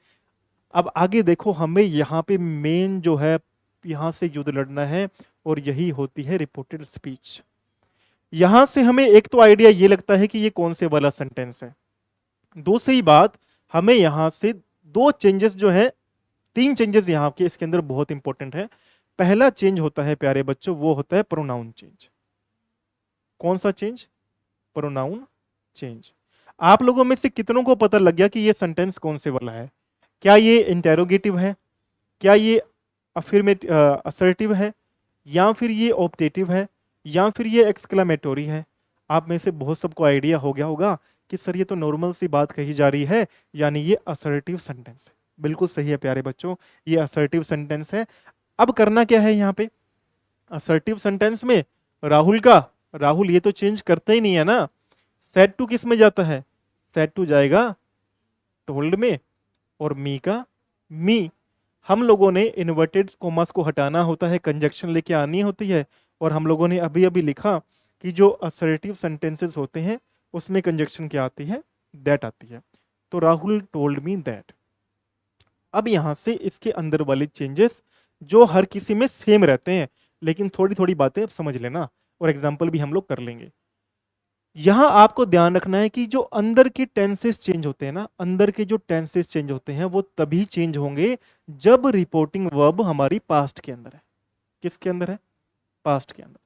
अब आगे देखो, हमें यहाँ पे मेन जो है यहां से युद्ध लड़ना है, और यही होती है रिपोर्टेड स्पीच। यहां से हमें एक तो आइडिया ये लगता है कि ये कौन से वाला सेंटेंस है। दूसरी बात, हमें यहां से दो चेंजेस जो है, तीन चेंजेस यहाँ के इसके अंदर बहुत इंपॉर्टेंट है। पहला चेंज होता है प्यारे बच्चों, वो होता है प्रोनाउन चेंज। कौन सा चेंज? Pronoun change. आप लोगों में से कितनों को पता लग गया कि ये सेंटेंस कौन से वाला है? क्या ये इंटेरोगेटिव है, क्या ये अफर्मेटिव असर्टिव है, या फिर ये ऑप्टेटिव है, या फिर ये एक्सक्लेमेटोरी है? आप में से बहुत सबको आइडिया हो गया होगा कि सर ये तो नॉर्मल सी बात कही जा रही है, यानी ये असर्टिव सेंटेंस है। बिल्कुल सही है प्यारे बच्चों, ये असर्टिव सेंटेंस है। अब करना क्या है यहाँ पे? असर्टिव सेंटेंस में राहुल का, राहुल ये तो चेंज करता ही नहीं है ना। सेड टू किस में जाता है? सेड टू जाएगा टोल्ड में, और मी का मी। हम लोगों ने इन्वर्टेड कॉमास को हटाना होता है, कंजक्शन लेके आनी होती है, और हम लोगों ने अभी अभी लिखा कि जो असर्टिव सेंटेंसेस होते हैं उसमें कंजक्शन क्या आती है? दैट आती है। तो राहुल टोल्ड मी दैट। अब यहां से इसके अंदर वाले चेंजेस जो हर किसी में सेम रहते हैं, लेकिन थोड़ी थोड़ी बातें समझ लेना, और एग्जाम्पल भी हम लोग कर लेंगे। यहां आपको ध्यान रखना है कि जो अंदर के टेंसेस चेंज होते हैं ना, अंदर के जो टेंसेस चेंज होते हैं वो तभी चेंज होंगे जब रिपोर्टिंग वर्ब हमारी पास्ट के अंदर है। किसके अंदर है? पास्ट के अंदर।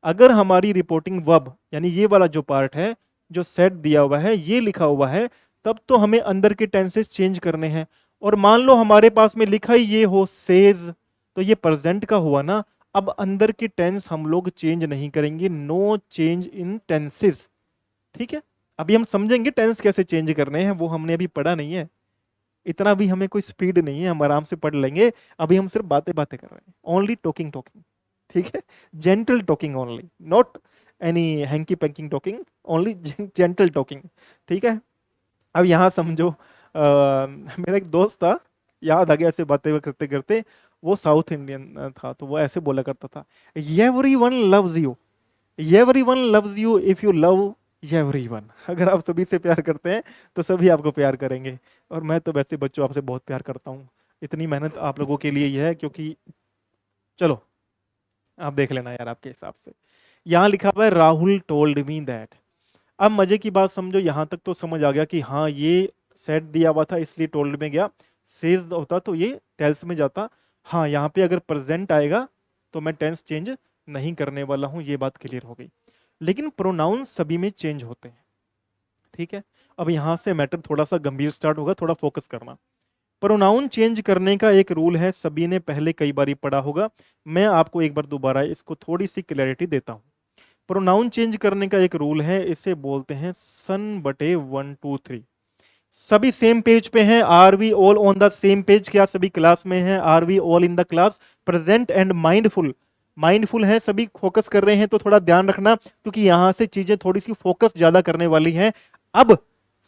अगर हमारी रिपोर्टिंग वर्ब यानी ये वाला जो पार्ट है, जो सेट दिया हुआ है, ये लिखा हुआ है, तब तो हमें अंदर के टेंसेस चेंज करने हैं। और मान लो हमारे पास में लिखा ही ये हो सेज, तो ये प्रेजेंट का हुआ ना। अब अंदर के टेंस हम लोग चेंज नहीं करेंगे, नो चेंज इन टेंसेस। ठीक है, अभी हम समझेंगे टेंस कैसे चेंज करने हैं, वो हमने अभी पढ़ा नहीं है। इतना भी हमें कोई स्पीड नहीं है, हम आराम से पढ़ लेंगे। अभी हम सिर्फ बातें बातें कर रहे हैं, ओनली टॉकिंग टॉकिंग। ठीक है, gentle talking only, not any hanky panky talking, only gentle talking. ठीक है, अब यहां समझो, मेरा एक दोस्त था, याद आ गया ऐसे बातें करते करते। वो साउथ इंडियन था, तो वो ऐसे बोला करता था, everyone loves you, everyone loves you if you love everyone. अगर आप सभी से प्यार करते हैं तो सभी आपको प्यार करेंगे। और मैं तो वैसे बच्चों आपसे बहुत प्यार करता हूँ, इतनी मेहनत आप लोगों के लिए ही है, क्योंकि चलो आप देख लेना यार आपके हिसाब से। यहाँ लिखा हुआ है राहुल टोल्ड मी दैट। अब मजे की बात समझो, यहाँ तक तो समझ आ गया कि हाँ ये सेट दिया हुआ था इसलिए टोल्ड में गया, सेज होता तो ये टेल्स में जाता। हाँ, यहाँ पे अगर प्रेजेंट आएगा तो मैं टेंस चेंज नहीं करने वाला हूँ, ये बात क्लियर हो गई। लेकिन प्रोनाउन सभी में चेंज होते हैं। ठीक है, अब यहां से मैटर थोड़ा सा गंभीर स्टार्ट होगा, थोड़ा फोकस करना। प्रोनाउन चेंज करने का एक रूल है, सभी ने पहले कई बार पढ़ा होगा, मैं आपको एक बार दोबारा इसको थोड़ी सी क्लैरिटी देता हूं। प्रोनाउन चेंज करने का एक रूल है, इसे बोलते हैं सन बटे 1 2 3। सभी सेम पेज पे हैं? Are we all on the same page? क्या सभी क्लास में हैं? Are we all in the class? Present and mindful, mindful है सभी, फोकस कर रहे हैं, तो थोड़ा ध्यान रखना, क्योंकि यहां से चीजें थोड़ी सी फोकस ज्यादा करने वाली हैं। अब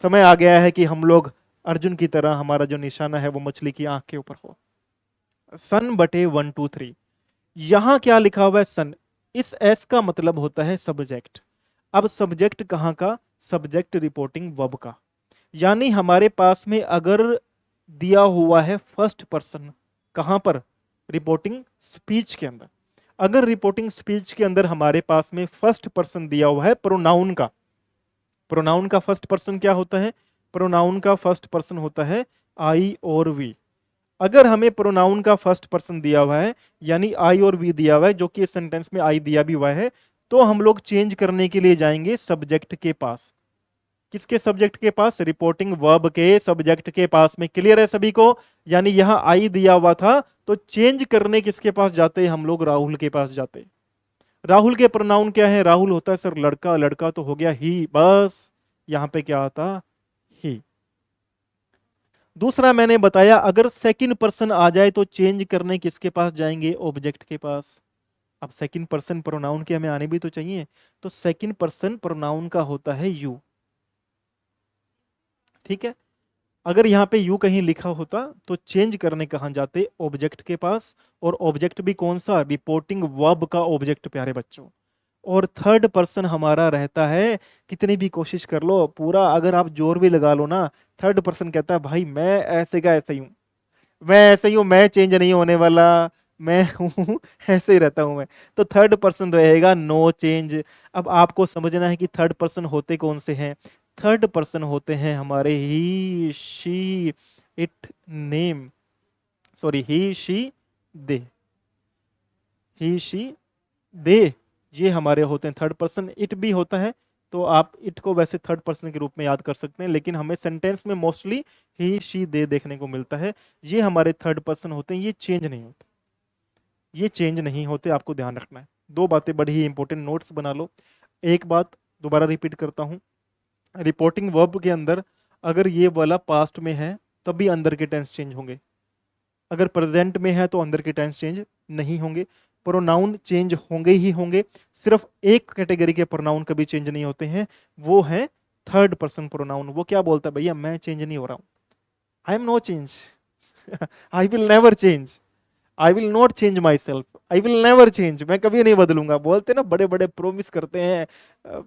समय आ गया है कि हम लोग अर्जुन की तरह, हमारा जो निशाना है वो मछली की आंख के ऊपर हो। सन बटे 1 2 3। यहां क्या लिखा हुआ है? सन। इस एस का मतलब होता है सब्जेक्ट। अब सब्जेक्ट कहां का? सब्जेक्ट रिपोर्टिंग वर्ब का। यानी हमारे पास में अगर दिया हुआ है फर्स्ट पर्सन, कहां पर? रिपोर्टिंग स्पीच के अंदर। अगर रिपोर्टिंग स्पीच के अंदर हमारे पास में फर्स्ट पर्सन दिया हुआ है प्रोनाउन का, प्रोनाउन का फर्स्ट पर्सन क्या होता है? प्रोनाउन का फर्स्ट पर्सन होता है आई और वी। अगर हमें प्रोनाउन का फर्स्ट पर्सन दिया हुआ है, यानी आई और वी दिया हुआ है, जो कि इस सेंटेंस में आई दिया भी हुआ है, तो हम लोग चेंज करने के लिए जाएंगे सब्जेक्ट के पास। किसके सब्जेक्ट के पास? रिपोर्टिंग वर्ब के सब्जेक्ट के पास में। क्लियर है सभी को? यानी यहां आई दिया हुआ था, तो चेंज करने किसके पास जाते? हम लोग राहुल के पास जाते। राहुल के प्रोनाउन क्या है? राहुल होता है सर लड़का, लड़का तो हो गया ही, बस यहां पे क्या आता? ही। दूसरा मैंने बताया, अगर सेकंड पर्सन आ जाए तो चेंज करने किसके पास जाएंगे? ऑब्जेक्ट के पास। अब सेकंड पर्सन प्रोनाउन के हमें आने भी तो चाहिए, तो सेकंड पर्सन प्रोनाउन का होता है यू। ठीक है, अगर यहाँ पे यू कहीं लिखा होता तो चेंज करने कहाँ जाते? ऑब्जेक्ट के पास। और ऑब्जेक्ट भी कौन सा? रिपोर्टिंग वर्ब का ऑब्जेक्ट प्यारे बच्चों। और थर्ड पर्सन हमारा रहता है, कितनी भी कोशिश कर लो, पूरा अगर आप जोर भी लगा लो ना, थर्ड पर्सन कहता है भाई मैं ऐसे का ऐसे ही हूं, मैं ऐसे ही हूं, मैं चेंज नहीं होने वाला, मैं हूँ, ऐसे ही रहता हूँ मैं। तो थर्ड पर्सन रहेगा नो चेंज। अब आपको समझना है कि थर्ड पर्सन होते कौन से हैं। थर्ड पर्सन होते हैं हमारे he she it name, sorry he she they, he she they, ये हमारे होते हैं थर्ड पर्सन। इट भी होता है, तो आप इट को वैसे थर्ड पर्सन के रूप में याद कर सकते हैं, लेकिन हमें सेंटेंस में मोस्टली ही शी दे देखने को मिलता है। ये हमारे थर्ड पर्सन होते हैं, ये चेंज नहीं होते, ये चेंज नहीं होते, आपको ध्यान रखना है। दो बातें बड़ी ही इंपॉर्टेंट, नोट्स बना लो। एक बात दोबारा रिपीट करता हूं, रिपोर्टिंग वर्ब के अंदर अगर ये वाला पास्ट में है तभी अंदर के टेंस चेंज होंगे, अगर प्रेजेंट में है तो अंदर के टेंस चेंज नहीं होंगे। प्रोनाउन चेंज होंगे ही होंगे। सिर्फ एक कैटेगरी के प्रोनाउन कभी चेंज नहीं होते हैं, वो है थर्ड पर्सन प्रोनाउन। वो क्या बोलता है, भैया मैं चेंज नहीं हो रहा हूं, I am no change, I will never change, I will not change myself, I will never change, मैं कभी नहीं बदलूंगा। बोलते ना बड़े बड़े प्रोमिस करते हैं,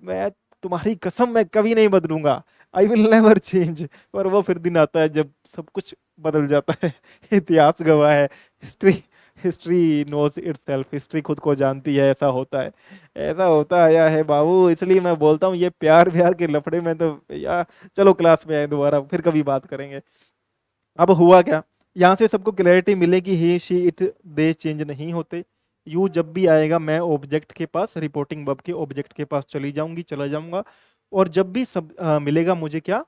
मैं तुम्हारी कसम मैं कभी नहीं बदलूंगा, आई विल नेवर चेंज। पर वो फिर दिन आता है जब सब कुछ बदल जाता है। इतिहास गवाह है, history, history knows itself, history खुद को जानती है, ऐसा होता है, ऐसा होता आया है बाबू। इसलिए मैं बोलता हूँ ये प्यार व्यार के लफड़े में तो या चलो क्लास में आए दोबारा, फिर कभी बात करेंगे। अब हुआ क्या, यहाँ से सबको क्लैरिटी मिलेगी, ही शी इट दे चेंज नहीं होते। यू जब भी आएगा मैं ऑब्जेक्ट के पास, रिपोर्टिंग वर्ब के ऑब्जेक्ट के पास चली जाऊंगी, चला जाऊंगा। और जब भी सब मिलेगा मुझे क्या,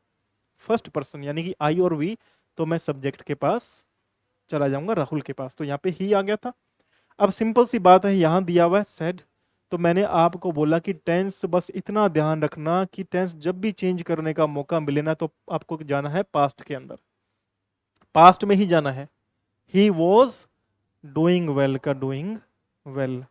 फर्स्ट पर्सन यानी कि आई और वी, तो मैं सब्जेक्ट के पास चला जाऊंगा, राहुल के पास। तो यहाँ पे ही आ गया था। अब सिंपल सी बात है, यहाँ दिया हुआ है सेड, तो मैंने आपको बोला कि टेंस बस इतना ध्यान रखना कि टेंस जब भी चेंज करने का मौका मिले ना, तो आपको जाना है पास्ट के अंदर, पास्ट में ही जाना है। ही वॉज डूइंग वेल का डूइंग वेल।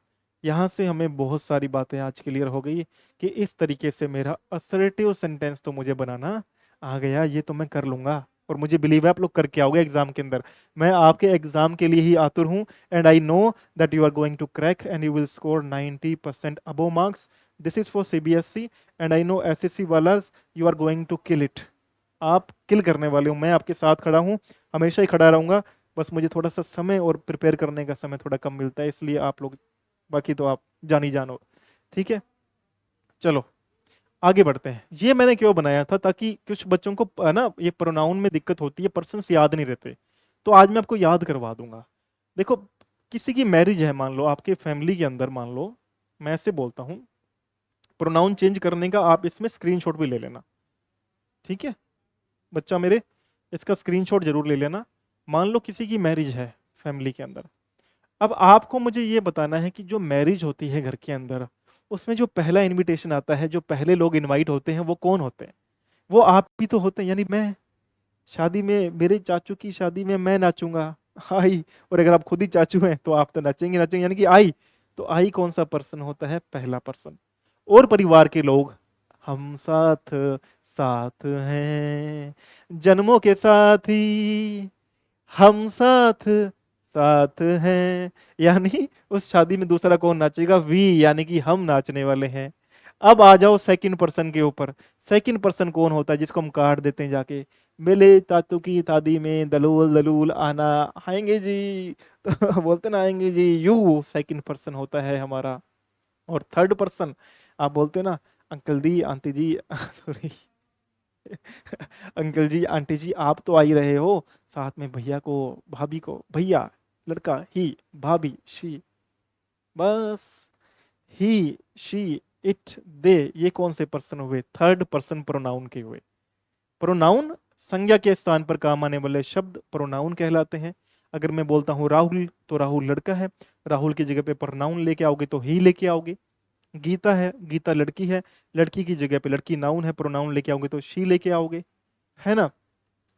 यहां से हमें बहुत सारी बातें आज क्लियर हो गई कि इस तरीके से मेरा असर्टिव सेंटेंस तो मुझे बनाना आ गया, ये तो मैं कर लूंगा। और मुझे बिलीव है आप लोग करके आओगे एग्जाम के अंदर। मैं आपके एग्जाम के लिए ही आतुर हूं, and I know that you are going to crack and you will score 90% above marks. This is for CBSE, and I know SSC वाला you are going to kill it. आप किल करने वाले हो, मैं आपके साथ खड़ा हूँ, हमेशा ही खड़ा रहूंगा। बस मुझे थोड़ा सा समय और प्रिपेयर करने का समय थोड़ा कम मिलता है, इसलिए आप लोग, बाकी तो आप जान ही जानो। ठीक है, चलो आगे बढ़ते हैं। ये मैंने क्यों बनाया था, ताकि कुछ बच्चों को ना ये प्रोनाउन में दिक्कत होती है, पर्सन्स याद नहीं रहते, तो आज मैं आपको याद करवा दूंगा। देखो, किसी की मैरिज है, मान लो आपके फैमिली के अंदर, मान लो मैं ऐसे बोलता हूँ, प्रोनाउन चेंज करने का आप इसमें स्क्रीनशॉट भी ले लेना। ठीक है बच्चा मेरे, इसका स्क्रीनशॉट जरूर ले लेना। मान लो किसी की मैरिज है फैमिली के अंदर। अब आपको मुझे ये बताना है कि जो मैरिज होती है घर के अंदर, उसमें जो पहला इनविटेशन आता है, जो पहले लोग इनवाइट होते हैं, वो कौन होते हैं? वो आप भी तो होते हैं, यानी मैं। शादी में, मेरे चाचू की शादी में मैं नाचूंगा, आई। और अगर आप खुद ही चाचू हैं तो आप तो नाचेंगे नाचेंगे, यानी कि आई। तो आई कौन सा पर्सन होता है? पहला पर्सन। और परिवार के लोग, हम साथ साथ हैं, जन्मों के साथी, हम साथ साथ हैं। यानी उस शादी में दूसरा कौन नाचेगा? वी, यानी कि हम नाचने वाले हैं। अब आ जाओ सेकंड पर्सन के ऊपर। सेकंड पर्सन कौन होता है जिसको हम कार्ड देते हैं जाके, मेले तातू की शादी में दलूल दलूल आना, आएंगे जी। तो बोलते ना आएंगे जी, यू सेकंड पर्सन होता है हमारा। और थर्ड पर्सन आप बोलते ना, अंकल दी आंटी जी, सॉरी, अंकल जी आंटी जी आप तो आ ही रहे हो, साथ में भैया को, भाभी को, भैया लड़का, ही, भाभी शी, बस। ही शी इट दे, ये कौन से पर्सन हुए? थर्ड पर्सन प्रोनाउन के हुए। प्रोनाउन संज्ञा के स्थान पर काम आने वाले शब्द प्रोनाउन कहलाते हैं। अगर मैं बोलता हूँ राहुल, तो राहुल लड़का है, राहुल की जगह पे प्रोनाउन लेके आओगे तो ही लेके आओगे। गीता है, गीता लड़की है, लड़की की जगह पे लड़की नाउन है, प्रोनाउन लेके आओगे तो शी लेके आओगे, है ना।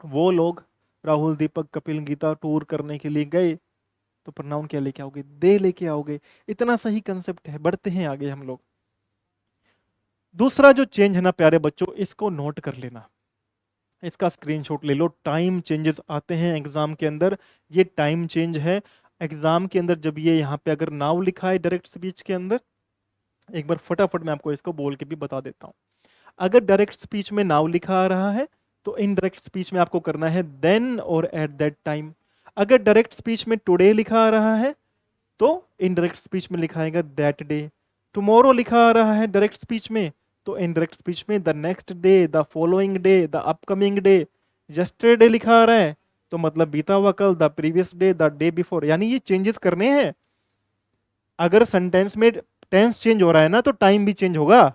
वो लोग, राहुल, दीपक, कपिल, गीता टूर करने के लिए गए, तो प्रोनाउन क्या लेके आओगे? दे लेके आओगे। इतना सही कंसेप्ट है, बढ़ते हैं आगे हम लोग। दूसरा जो चेंज है ना प्यारे बच्चों, इसको नोट कर लेना, इसका स्क्रीनशॉट ले लो। टाइम चेंजेस आते हैं एग्जाम के अंदर, ये टाइम चेंज है एग्जाम के अंदर। जब ये यहाँ पे अगर नाउ लिखा है डायरेक्ट स्पीच के अंदर, एक बार फटाफट मैं आपको इसको बोल के भी बता देता हूँ। अगर डायरेक्ट स्पीच में नाउ लिखा आ रहा है, तो इनडायरेक्ट स्पीच में आपको करना है देन और एट दैट टाइम। अगर डायरेक्ट स्पीच में टुडे लिखा आ रहा है, तो इनडायरेक्ट स्पीच में लिखा आएगा दैट डे। टुमारो लिखा आ रहा है डायरेक्ट स्पीच में, तो इनडायरेक्ट स्पीच में the next day, the following day, the upcoming day. Yesterday लिखा आ रहा है तो मतलब बीता हुआ कल, the previous day, the day before, यानी ये चेंजेस करने हैं। अगर सेंटेंस में टेंस चेंज हो रहा है ना तो टाइम भी चेंज होगा।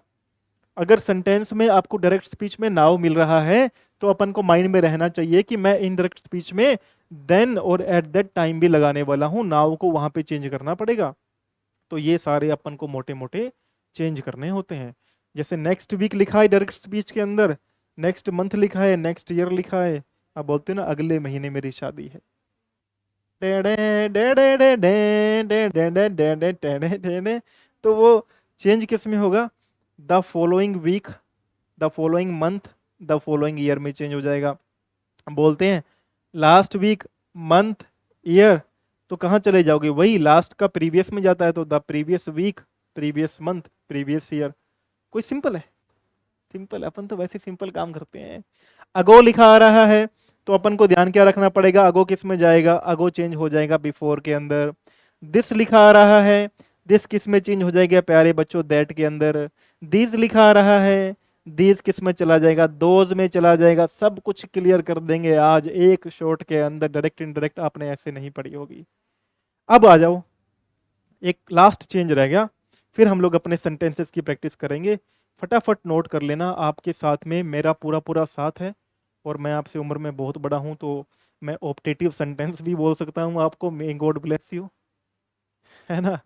अगर सेंटेंस में आपको डायरेक्ट स्पीच में नाउ मिल रहा है तो अपन को माइंड में रहना चाहिए कि मैं इनडायरेक्ट स्पीच में देन और एट दैट टाइम भी लगाने वाला हूं, नाउ को वहां पे चेंज करना पड़ेगा। तो ये सारे अपन को मोटे मोटे चेंज करने होते हैं। जैसे नेक्स्ट वीक लिखा है डायरेक्ट स्पीच के अंदर, नेक्स्ट मंथ लिखा है, नेक्स्ट ईयर लिखा है। अब बोलते हैं ना अगले महीने मेरी शादी है, तो वो चेंज किस में होगा? The following week, the following month, the following year में चेंज हो जाएगा। बोलते हैं लास्ट वीक, मंथ, ईयर, तो कहाँ चले जाओगे? वही लास्ट का प्रीवियस में जाता है तो the previous week, previous month, previous year. कोई सिंपल है? सिंपल, अपन तो वैसे सिंपल काम करते हैं। अगो लिखा आ रहा है तो अपन को ध्यान क्या रखना पड़ेगा? अगो किस में जाएगा? अगो चेंज हो जाएगा बिफोर के अंदर। दिस लिखा आ रहा है, दिस किस में चेंज हो जाएगा प्यारे बच्चों? दैट के अंदर। दिस लिखा आ रहा है, दिस किस में चला जाएगा? दोज में चला जाएगा। सब कुछ क्लियर कर देंगे आज एक शॉट के अंदर, डायरेक्ट इनडायरेक्ट आपने ऐसे नहीं पढ़ी होगी। अब आ जाओ, एक लास्ट चेंज रह गया, फिर हम लोग अपने सेंटेंसेस की प्रैक्टिस करेंगे। फटाफट नोट कर लेना, आपके साथ में मेरा पूरा पूरा साथ है, और मैं आपसे उम्र में बहुत बड़ा हूं तो मैं ऑप्टेटिव सेंटेंस भी बोल सकता हूं आपको, मे गॉड ब्लेस यू, है ना?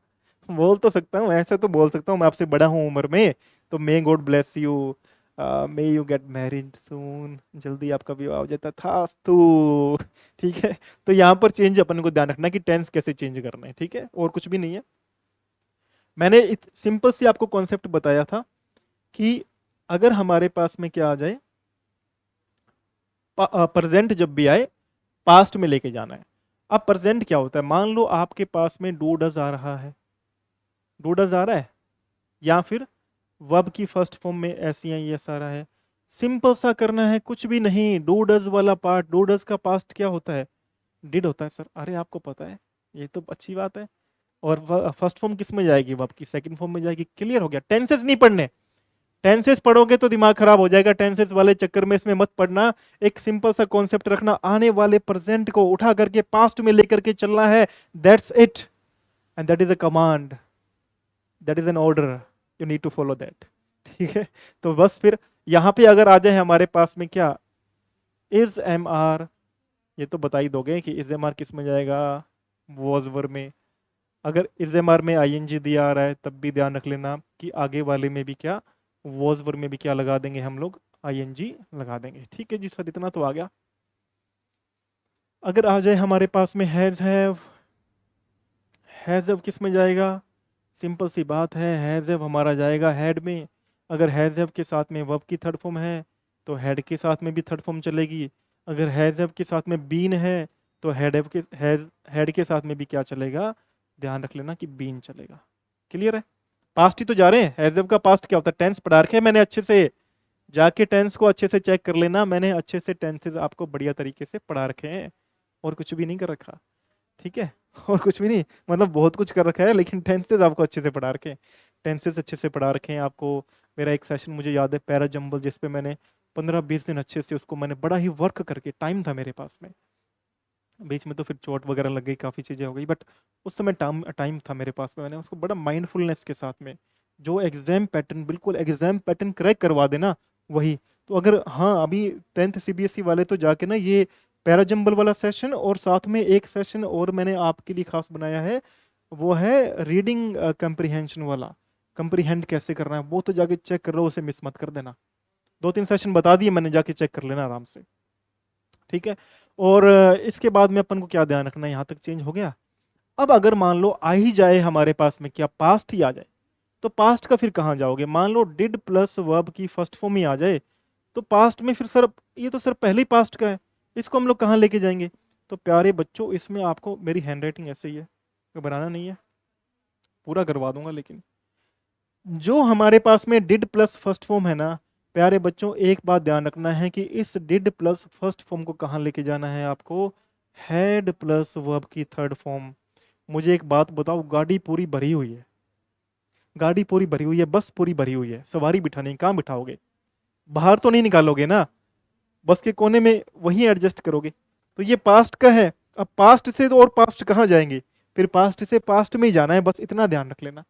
बोल तो सकता हूँ, ऐसा तो बोल सकता हूँ, मैं आपसे बड़ा हूँ उम्र में, तो may God bless you, may you get married soon, जल्दी आपका विवाह हो जाता था तो। ठीक है, तो यहाँ पर चेंज अपन को ध्यान रखना कि टेंस कैसे चेंज करना है, ठीक है, और कुछ भी नहीं है। मैंने सिंपल सी आपको कॉन्सेप्ट बताया था कि अगर हमारे पास में क्या आ जाए, प्रेजेंट जब भी आए पास्ट में लेके जाना है। अब प्रेजेंट क्या होता है? मान लो आपके पास में डू डज आ रहा है, डू डज आ रहा है, या फिर वर्ब की फर्स्ट फॉर्म में ऐसी है ये सारा है। सिंपल सा करना है, कुछ भी नहीं। डू डज वाला पार्ट, डू डज का पास्ट क्या होता है? डिड होता है सर। अरे आपको पता है, ये तो अच्छी बात है। और फर्स्ट फॉर्म किस में जाएगी? वर्ब की सेकंड फॉर्म में जाएगी। क्लियर हो गया? टेंसेस नहीं पढ़ने, टेंसेस पढ़ोगे तो दिमाग खराब हो जाएगा, टेंसेस वाले चक्कर में इसमें मत पढ़ना। एक सिंपल सा कॉन्सेप्ट रखना, आने वाले प्रेजेंट को उठा करके पास्ट में लेकर के चलना है, that's it, and that is a command, that is an order, you need to follow that. ठीक है, तो बस फिर यहां पे अगर आ जाए हमारे पास में क्या, इज एम आर, ये तो बता ही दोगे कि इज एम आर किस में जाएगा? वॉज वर्ब में। अगर इज एम आर में आई एन जी दिया आ रहा है तब भी ध्यान रख लेना कि आगे वाले में भी क्या, वॉज वर्ब में भी क्या लगा देंगे हम लोग? आई एन जी लगा देंगे। ठीक है जी सर, इतना तो आ गया। अगर आ जाए हमारे पास में हैज हैव किस में जाएगा? सिंपल सी बात है, हैज हैव हमारा जाएगा हेड में। अगर हैज हैव के साथ में वर्ब की थर्ड फॉर्म है तो हेड के साथ में भी थर्ड फॉर्म चलेगी। अगर हैज हैव के साथ में बीन है तो हेड के साथ में भी क्या चलेगा? ध्यान रख लेना कि बीन चलेगा। क्लियर है? पास्ट ही तो जा रहे हैं। हैज हैव का पास्ट क्या होता है? टेंस पढ़ा रखे हैं मैंने अच्छे से, जाके टेंस को अच्छे से चेक कर लेना। मैंने अच्छे से टेंसेस आपको बढ़िया तरीके से पढ़ा रखे हैं, और कुछ भी नहीं कर रखा। ठीक है, और कुछ भी नहीं, मतलब बहुत कुछ कर रखा है, लेकिन टेंसेस आपको अच्छे से पढ़ा रखे हैं। टेंसेस अच्छे से पढ़ा रखे हैं आपको। मेरा एक सेशन मुझे याद है पैरा जंबल, जिस पे मैंने 15-20 दिन अच्छे से उसको मैंने बड़ा ही वर्क करके, टाइम था मेरे पास में, बीच में तो फिर चोट वगैरह लग गई, काफ़ी चीज़ें हो गई, बट उस समय टाइम टाइम था मेरे पास में, मैंने उसको बड़ा माइंडफुलनेस के साथ में, जो एग्जाम पैटर्न, बिल्कुल एग्जाम पैटर्न क्रैक करवा देना वही। तो अगर हाँ, अभी 10th सीबीएसई वाले तो जाके ना ये पैराजंबल वाला सेशन, और साथ में एक सेशन और मैंने आपके लिए खास बनाया है, वो है रीडिंग कंप्रीहेंशन वाला। कंप्रीहेंड कैसे करना है वो तो जाके चेक कर लो, उसे मिस मत कर देना। 2-3 सेशन बता दिए मैंने, जाके चेक कर लेना आराम से। ठीक है, और इसके बाद में अपन को क्या ध्यान रखना है? यहाँ तक चेंज हो गया। अब अगर मान लो आ ही जाए हमारे पास में क्या, पास्ट ही आ जाए, तो पास्ट का फिर कहाँ जाओगे? मान लो डिड प्लस वर्ब की फर्स्ट फॉर्म ही आ जाए, तो पास्ट में फिर सर, ये तो सर पहले ही पास्ट का है, इसको हम लोग कहाँ लेके जाएंगे? तो प्यारे बच्चों, इसमें आपको, मेरी हैंडराइटिंग ऐसे ही है, घबराना नहीं है, पूरा करवा दूंगा। लेकिन जो हमारे पास में डिड प्लस फर्स्ट फॉर्म है ना, प्यारे बच्चों एक बात ध्यान रखना है कि इस डिड प्लस फर्स्ट फॉर्म को कहाँ लेके जाना है आपको? हैड प्लस वर्ब की थर्ड फॉर्म। मुझे एक बात बताओ, गाड़ी पूरी भरी हुई है, गाड़ी पूरी भरी हुई है, बस पूरी भरी हुई है, सवारी बिठानी, कहाँ बिठाओगे? बाहर तो नहीं निकालोगे ना, बस के कोने में वहीं एडजस्ट करोगे। तो ये पास्ट का है। अब पास्ट से तो और पास्ट कहाँ जाएंगे? फिर पास्ट से पास्ट में ही जाना है, बस इतना ध्यान रख लेना।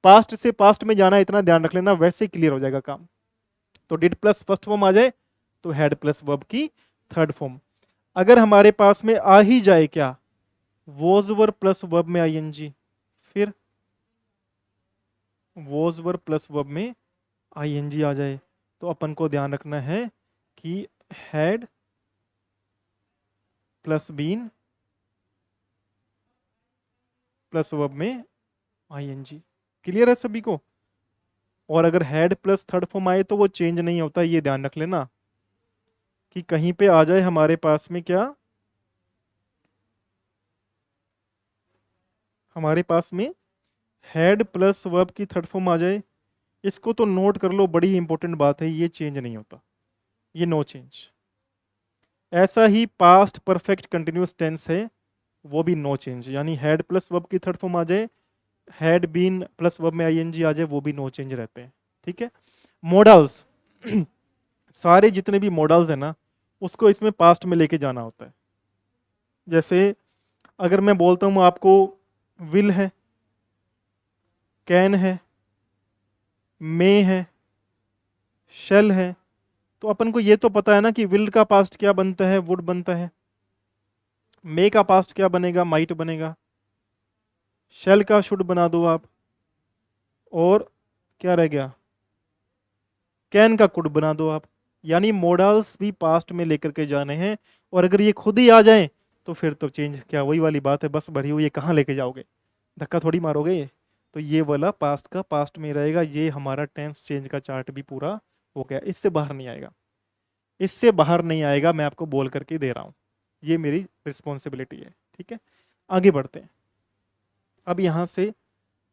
पास्ट से पास्ट में जाना है, इतना ध्यान रख लेना, वैसे ही क्लियर हो जाएगा काम। तो डिड प्लस फर्स्ट फॉर्म आ जाए तो हैड प्लस वर्ब की थर्ड फॉर्म। अगर हमारे पास में आ ही जाए क्या, वॉज वर प्लस वर्ब में आईएनजी, फिर वॉज वर प्लस वर्ब में आईएनजी आ जाए, तो अपन को ध्यान रखना है कि had plus been plus verb में आईएनजी। क्लियर है सभी को? और अगर हैड प्लस थर्ड फॉर्म आए तो वो चेंज नहीं होता, ये ध्यान रख लेना कि कहीं पे आ जाए हमारे पास में क्या, हमारे पास में हैड प्लस वर्ब की थर्ड फॉर्म आ जाए। इसको तो नोट कर लो, बड़ी इंपॉर्टेंट बात है, ये चेंज नहीं होता, ये नो चेंज। ऐसा ही पास्ट परफेक्ट कंटिन्यूअस टेंस है, वो भी नो चेंज, यानी हैड प्लस वर्ब की थर्ड फॉर्म आ जाए, हैड बीन प्लस वर्ब में आईएनजी आ जाए, वो भी नो चेंज रहते हैं। ठीक है। मॉडल्स सारे जितने भी मॉडल्स हैं ना, उसको इसमें पास्ट में लेके जाना होता है। जैसे अगर मैं बोलता हूँ आपको विल है, कैन है, मे है, शेल है, तो अपन को ये तो पता है ना कि विल का पास्ट क्या बनता है, वुड बनता है। मे का पास्ट क्या बनेगा, माइट बनेगा। शेल का शुड बना दो आप, और क्या रह गया, कैन का कुड बना दो आप। यानी मॉडल्स भी पास्ट में लेकर के जाने हैं, और अगर ये खुद ही आ जाएं तो फिर तो चेंज क्या, वही वाली बात है, बस भरी हुई है, कहाँ लेके जाओगे, धक्का थोड़ी मारोगे ये। तो ये वाला पास्ट का पास्ट में रहेगा, ये हमारा टेंस चेंज का चार्ट भी पूरा हो गया, इससे बाहर नहीं आएगा, इससे बाहर नहीं आएगा, मैं आपको बोल करके दे रहा हूँ, ये मेरी रिस्पॉन्सिबिलिटी है। ठीक है, आगे बढ़ते हैं। अब यहाँ से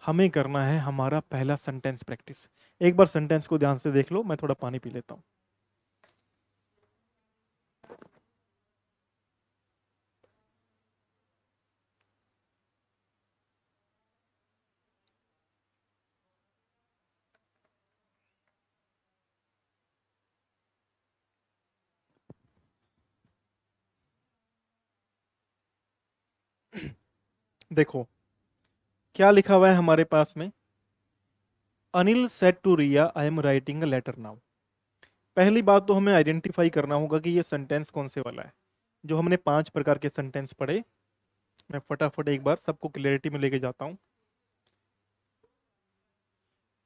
हमें करना है हमारा पहला सेंटेंस प्रैक्टिस। एक बार सेंटेंस को ध्यान से देख लो, मैं थोड़ा पानी पी लेता हूँ। देखो क्या लिखा हुआ है हमारे पास में, Anil said to Riya I am writing a letter now. पहली बात तो हमें आइडेंटिफाई करना होगा कि ये सेंटेंस कौन से वाला है। जो हमने 5 प्रकार के सेंटेंस पढ़े, मैं फटाफट एक बार सबको क्लियरिटी में लेके जाता हूँ।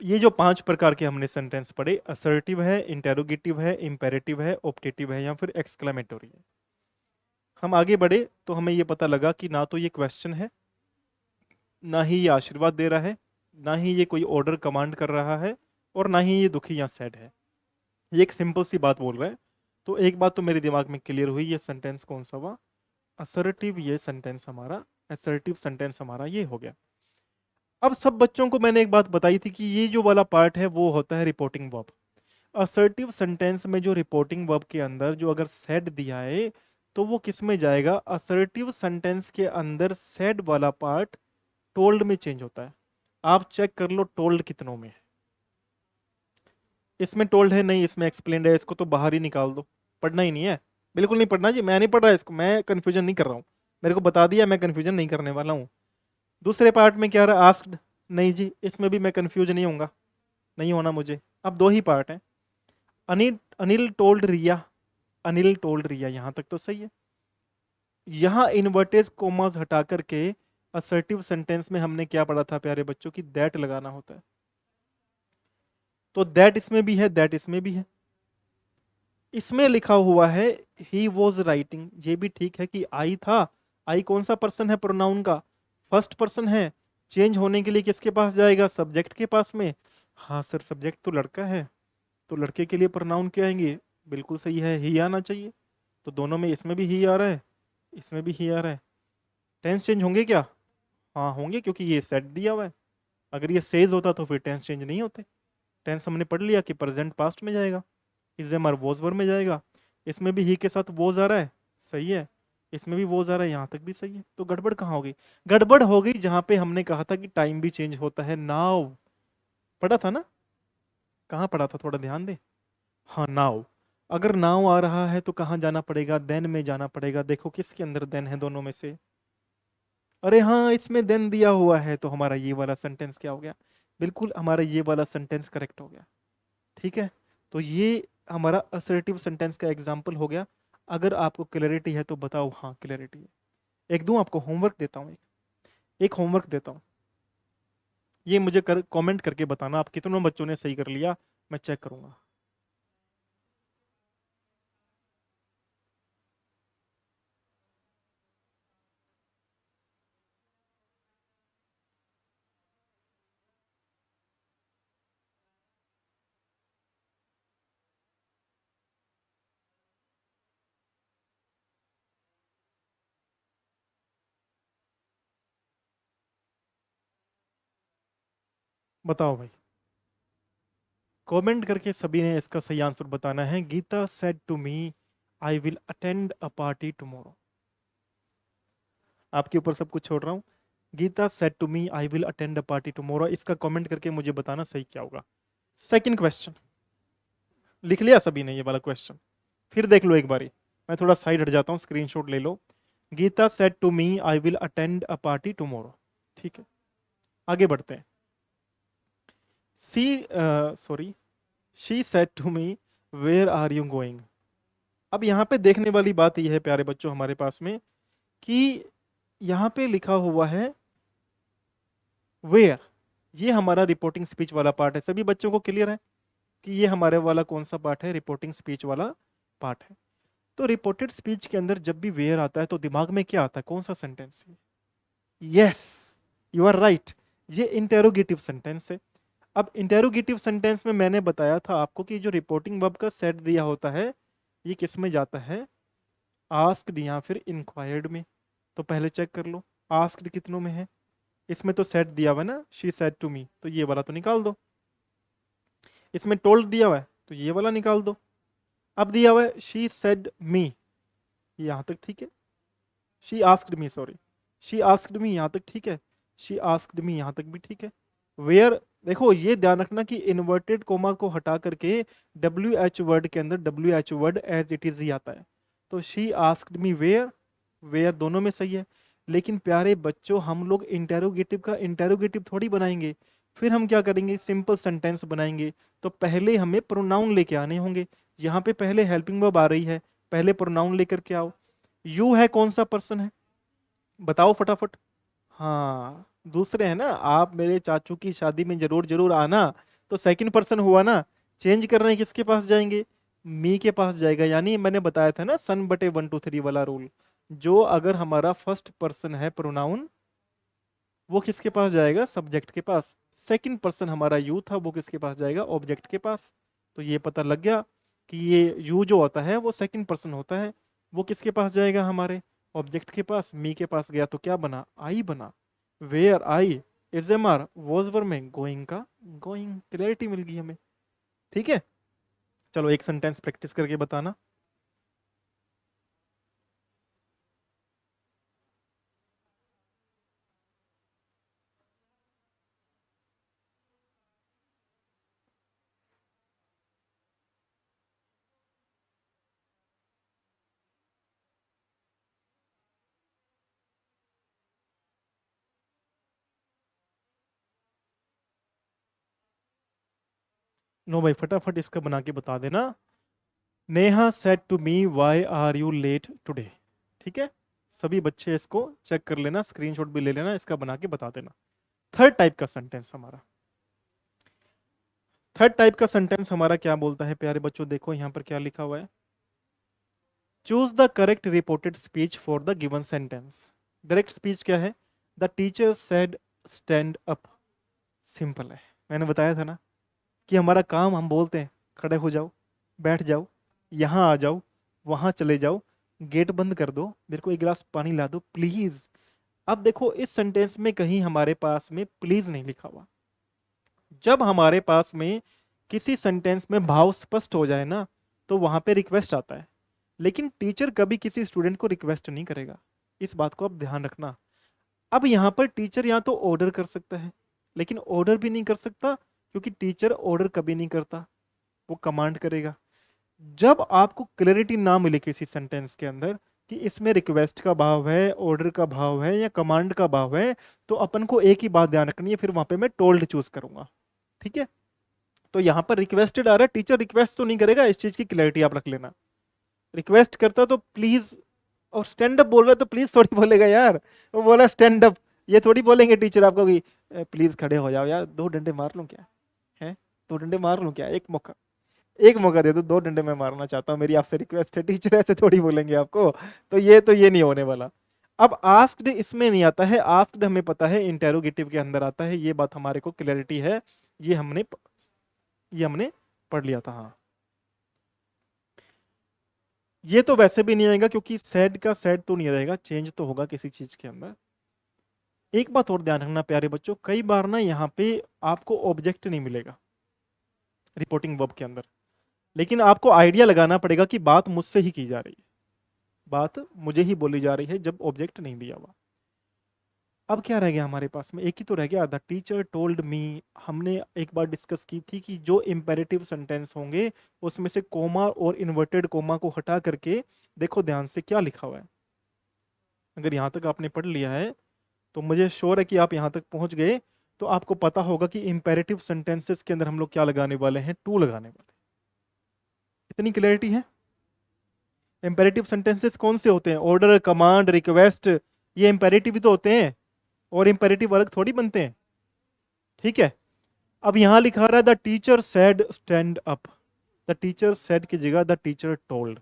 ये जो 5 प्रकार के हमने सेंटेंस पढ़े, असर्टिव है, इंटेरोगेटिव है, इंपेरेटिव है, ऑप्टेटिव है, या फिर एक्सक्लेमेटरी है। हम आगे बढ़े तो हमें ये पता लगा कि ना तो ये क्वेश्चन है, ना ही ये आशीर्वाद दे रहा है, ना ही ये कोई ऑर्डर कमांड कर रहा है, और ना ही ये दुखी या सैड है। ये एक सिंपल सी बात बोल रहा है। तो एक बात तो मेरे दिमाग में क्लियर हुई, ये सेंटेंस कौन सा हुआ, असर्टिव। ये सेंटेंस हमारा असर्टिव सेंटेंस हमारा ये हो गया। अब सब बच्चों को मैंने एक बात बताई थी कि ये जो वाला पार्ट है वो होता है रिपोर्टिंग वर्ब। असर्टिव सेंटेंस में जो रिपोर्टिंग वर्ब के अंदर जो अगर सेड दिया है तो वो किस में जाएगा, असर्टिव सेंटेंस के अंदर सेड वाला पार्ट टोल्ड में चेंज होता है। आप चेक कर लो टोल्ड कितनों में है। इसमें टोल्ड है नहीं, इसमें एक्सप्लेन्ड है, इसको तो बाहर ही निकाल दो, पढ़ना ही नहीं है। बिल्कुल नहीं पढ़ना जी, मैं नहीं पढ़ रहा इसको, मैं कंफ्यूजन नहीं कर रहा हूँ, मेरे को बता दिया, मैं कंफ्यूजन नहीं करने वाला हूँ। दूसरे पार्ट में क्या रहा, आस्क्ड, नहीं जी इसमें भी मैं कंफ्यूज नहीं होऊंगा, नहीं होना मुझे। अब 2 ही पार्ट हैं, अनिल अनिल टोल्ड रिया, अनिल टोल्ड रिया, यहां तक तो सही है। यहां इन्वर्टेड कोमास हटा करके असर्टिव सेंटेंस में हमने क्या पढ़ा था प्यारे बच्चों की, दैट लगाना होता है। तो दैट इसमें भी है, दैट इसमें भी है। इसमें लिखा हुआ है ही वॉज राइटिंग, ये भी ठीक है कि आई था। आई कौन सा पर्सन है प्रोनाउन का, फर्स्ट पर्सन है। चेंज होने के लिए किसके पास जाएगा, सब्जेक्ट के पास में। हाँ सर सब्जेक्ट तो लड़का है, तो लड़के के लिए प्रोनाउन क्या आएंगे, बिल्कुल सही है, ही आना चाहिए। तो दोनों में, इसमें भी ही आ रहा है, इसमें भी ही आ रहा है। टेंस चेंज होंगे क्या, हाँ होंगे, क्योंकि ये सेट दिया हुआ है। अगर ये सेज होता तो फिर टेंस चेंज नहीं होते। टेंस हमने पढ़ लिया कि प्रेजेंट पास्ट में जाएगा, इस हमारा वॉज वर्ब में जाएगा। इसमें भी ही के साथ वॉज आ रहा है, सही है। इसमें भी वो ज़रा, यहाँ तक भी सही है। तो गड़बड़ कहाँ होगी? गड़बड़ हो गई जहाँ पे हमने कहा था कि टाइम भी चेंज होता है। नाउ पढ़ा था ना? कहाँ पढ़ा था, थोड़ा ध्यान दे। हाँ, नाउ। अगर नाउ आ रहा है तो कहाँ जाना पड़ेगा? देन में जाना पड़ेगा। देखो किसके अंदर देन है दोनों में से? अरे हाँ, इसमें देन दिया हुआ है, तो हमारा ये वाला सेंटेंस क्या हो गया? बिल्कुल हमारा ये वाला सेंटेंस करेक्ट हो गया। ठीक है, तो ये हमारा असर्टिव सेंटेंस का एग्जाम्पल हो गया। अगर आपको क्लैरिटी है तो बताओ। हाँ क्लैरिटी है। एक दूं आपको होमवर्क देता हूँ, एक होमवर्क देता हूँ। ये मुझे कमेंट करके बताना आप कितनों बच्चों ने सही कर लिया, मैं चेक करूंगा। बताओ भाई, कमेंट करके सभी ने इसका सही आंसर बताना है। Geeta said to me I will attend a party tomorrow. आपके ऊपर सब कुछ छोड़ रहा हूँ। Geeta said to me I will attend a party tomorrow, इसका कमेंट करके मुझे बताना सही क्या होगा। सेकंड क्वेश्चन लिख लिया सभी ने ये वाला क्वेश्चन? फिर देख लो एक बारी। मैं थोड़ा साइड हट जाता हूँ, स्क्रीनशॉट ले लो। Geeta said to me I will attend a party tomorrow. ठीक है, आगे बढ़ते हैं। See sorry, she said to me where are you going. अब यहाँ पे देखने वाली बात यह है प्यारे बच्चों हमारे पास में, कि यहाँ पे लिखा हुआ है वेयर। ये हमारा रिपोर्टिंग स्पीच वाला पार्ट है। सभी बच्चों को क्लियर है कि ये हमारे वाला कौन सा पार्ट है? रिपोर्टिंग स्पीच वाला पार्ट है। तो रिपोर्टेड स्पीच के अंदर जब भी वेयर आता है तो दिमाग में क्या आता है? कौन सा सेंटेंस है? यस, यू आर राइट, ये इंटेरोगेटिव सेंटेंस है। अब इंटेरोगेटिव सेंटेंस में मैंने बताया था आपको कि जो रिपोर्टिंग वर्ब का सेट दिया होता है, ये किस में जाता है? आस्क्ड या फिर इंक्वायर्ड में। तो पहले चेक कर लो आस्क्ड कितनों में है। इसमें तो सेट दिया हुआ है ना, शी सेड टू मी, तो ये वाला तो निकाल दो। इसमें टोल्ड दिया हुआ है तो ये वाला निकाल दो। अब दिया हुआ है शी सेड मी, यहां तक ठीक है। She asked me, sorry, she asked मी, यहां तक ठीक है। शी आस्क्ड मी, यहां तक भी ठीक है। वेयर, देखो ये ध्यान रखना कि इन्वर्टेड कोमा को हटा करके डब्ल्यू एच वर्ड के अंदर W H word as it is ही आता है। तो she asked me where, where दोनों में सही है। लेकिन प्यारे बच्चों, हम लोग इंटेरोगेटिव का इंटेरोगेटिव थोड़ी बनाएंगे। फिर हम क्या करेंगे? सिंपल सेंटेंस बनाएंगे। तो पहले हमें प्रोनाउन लेके आने होंगे। यहाँ पे पहले हेल्पिंग वर्ब आ रही है, पहले प्रोनाउन लेकर के आओ। यू है कौन सा पर्सन है? बताओ फटाफट। हाँ, दूसरे है ना। आप मेरे चाचू की शादी में जरूर जरूर आना, तो सेकंड पर्सन हुआ ना। चेंज करने किसके पास जाएंगे? मी के पास जाएगा। यानी मैंने बताया था ना, सन बटे 1 2 3 वाला रूल। जो अगर हमारा फर्स्ट पर्सन है प्रोनाउन, वो किसके पास जाएगा? सब्जेक्ट के पास। सेकंड पर्सन हमारा यू था, वो किसके पास जाएगा? ऑब्जेक्ट के पास। तो ये पता लग गया कि ये यू जो होता है वो सेकंड पर्सन होता है। वो किसके पास जाएगा? हमारे ऑब्जेक्ट के पास। मी के पास गया तो क्या बना? आई बना। Where I is am are, was were में गोइंग का गोइंग। क्लैरिटी मिल गई हमें। ठीक है, चलो एक सेंटेंस प्रैक्टिस करके बताना। नो भाई, फटाफट इसका बना के बता देना। Neha said to me why are you late today. ठीक है, सभी बच्चे इसको चेक कर लेना, स्क्रीनशॉट भी ले लेना, इसका बना के बता देना। थर्ड टाइप का सेंटेंस हमारा, थर्ड टाइप का सेंटेंस हमारा क्या बोलता है प्यारे बच्चों? देखो यहां पर क्या लिखा हुआ है। Choose the correct reported speech for the given sentence. Direct speech क्या है? The teacher said stand up. Simple है, मैंने बताया था ना कि हमारा काम, हम बोलते हैं खड़े हो जाओ, बैठ जाओ, यहाँ आ जाओ, वहां चले जाओ, गेट बंद कर दो, मेरे को एक गिलास पानी ला दो प्लीज। अब देखो इस सेंटेंस में कहीं हमारे पास में प्लीज नहीं लिखा हुआ। जब हमारे पास में किसी सेंटेंस में भाव स्पष्ट हो जाए ना, तो वहां पे रिक्वेस्ट आता है। लेकिन टीचर कभी किसी स्टूडेंट को रिक्वेस्ट नहीं करेगा, इस बात को आप ध्यान रखना। अब यहाँ पर टीचर या तो ऑर्डर कर सकता है, लेकिन ऑर्डर भी नहीं कर सकता क्योंकि टीचर ऑर्डर कभी नहीं करता, वो कमांड करेगा। जब आपको क्लैरिटी ना मिले किसी सेंटेंस के अंदर कि इसमें रिक्वेस्ट का भाव है, ऑर्डर का भाव है या कमांड का भाव है, तो अपन को एक ही बात ध्यान रखनी है, फिर वहां पे मैं टोल्ड चूज करूंगा। ठीक है, तो यहां पर रिक्वेस्टेड आ रहा है, टीचर रिक्वेस्ट तो नहीं करेगा, इस चीज की क्लैरिटी आप रख लेना। रिक्वेस्ट करता तो प्लीज, और स्टैंड अप बोल रहा है तो प्लीज थोड़ी बोलेगा यार, वो बोला स्टैंड अप, ये थोड़ी बोलेंगे टीचर आपको कि प्लीज खड़े हो जाओ यार, दो डंडे मार लूं क्या है, दो डंडे मार लूं क्या, एक मौका दे दो, दो डंडे मैं मारना चाहता हूँ, मेरी आपसे रिक्वेस्ट है। टीचर ऐसे थोड़ी बोलेंगे आपको, तो ये नहीं होने वाला। अब आस्क्ड इसमें नहीं आता है, आस्क्ड हमें पता है इंटेरोगेटिव के अंदर आता है, ये बात हमारे को क्लैरिटी है, ये हमने ये हमने पढ़ लिया था। हाँ, ये तो वैसे भी नहीं आएगा क्योंकि सेड का सेड तो नहीं रहेगा, चेंज तो होगा किसी चीज के अंदर। एक बात और ध्यान रखना प्यारे बच्चों, कई बार ना यहाँ पे आपको ऑब्जेक्ट नहीं मिलेगा रिपोर्टिंग वर्ब के अंदर, लेकिन आपको आइडिया लगाना पड़ेगा कि बात मुझसे ही की जा रही है, बात मुझे ही बोली जा रही है जब ऑब्जेक्ट नहीं दिया हुआ। अब क्या रह गया हमारे पास में, एक ही तो रह गया, द टीचर टोल्ड मी। हमने एक बार डिस्कस की थी कि जो इंपेरेटिव सेंटेंस होंगे उसमें से कोमा और इन्वर्टेड कोमा को हटा करके देखो ध्यान से क्या लिखा हुआ है। अगर यहाँ तक आपने पढ़ लिया है तो मुझे श्योर है कि आप यहाँ तक पहुंच गए, तो आपको पता होगा कि इंपेरेटिव सेंटेंसेस के अंदर हम लोग क्या लगाने वाले हैं, टू लगाने वाले हैं। इतनी क्लैरिटी है। इंपेरेटिव सेंटेंसेस कौन से होते हैं, ऑर्डर, कमांड, रिक्वेस्ट, ये इंपेरेटिव ही तो होते हैं, और इंपेरेटिव अलग थोड़ी बनते हैं। ठीक है, अब यहां लिखा रहा है the teacher said stand up, the teacher said की जगह द टीचर टोल्ड।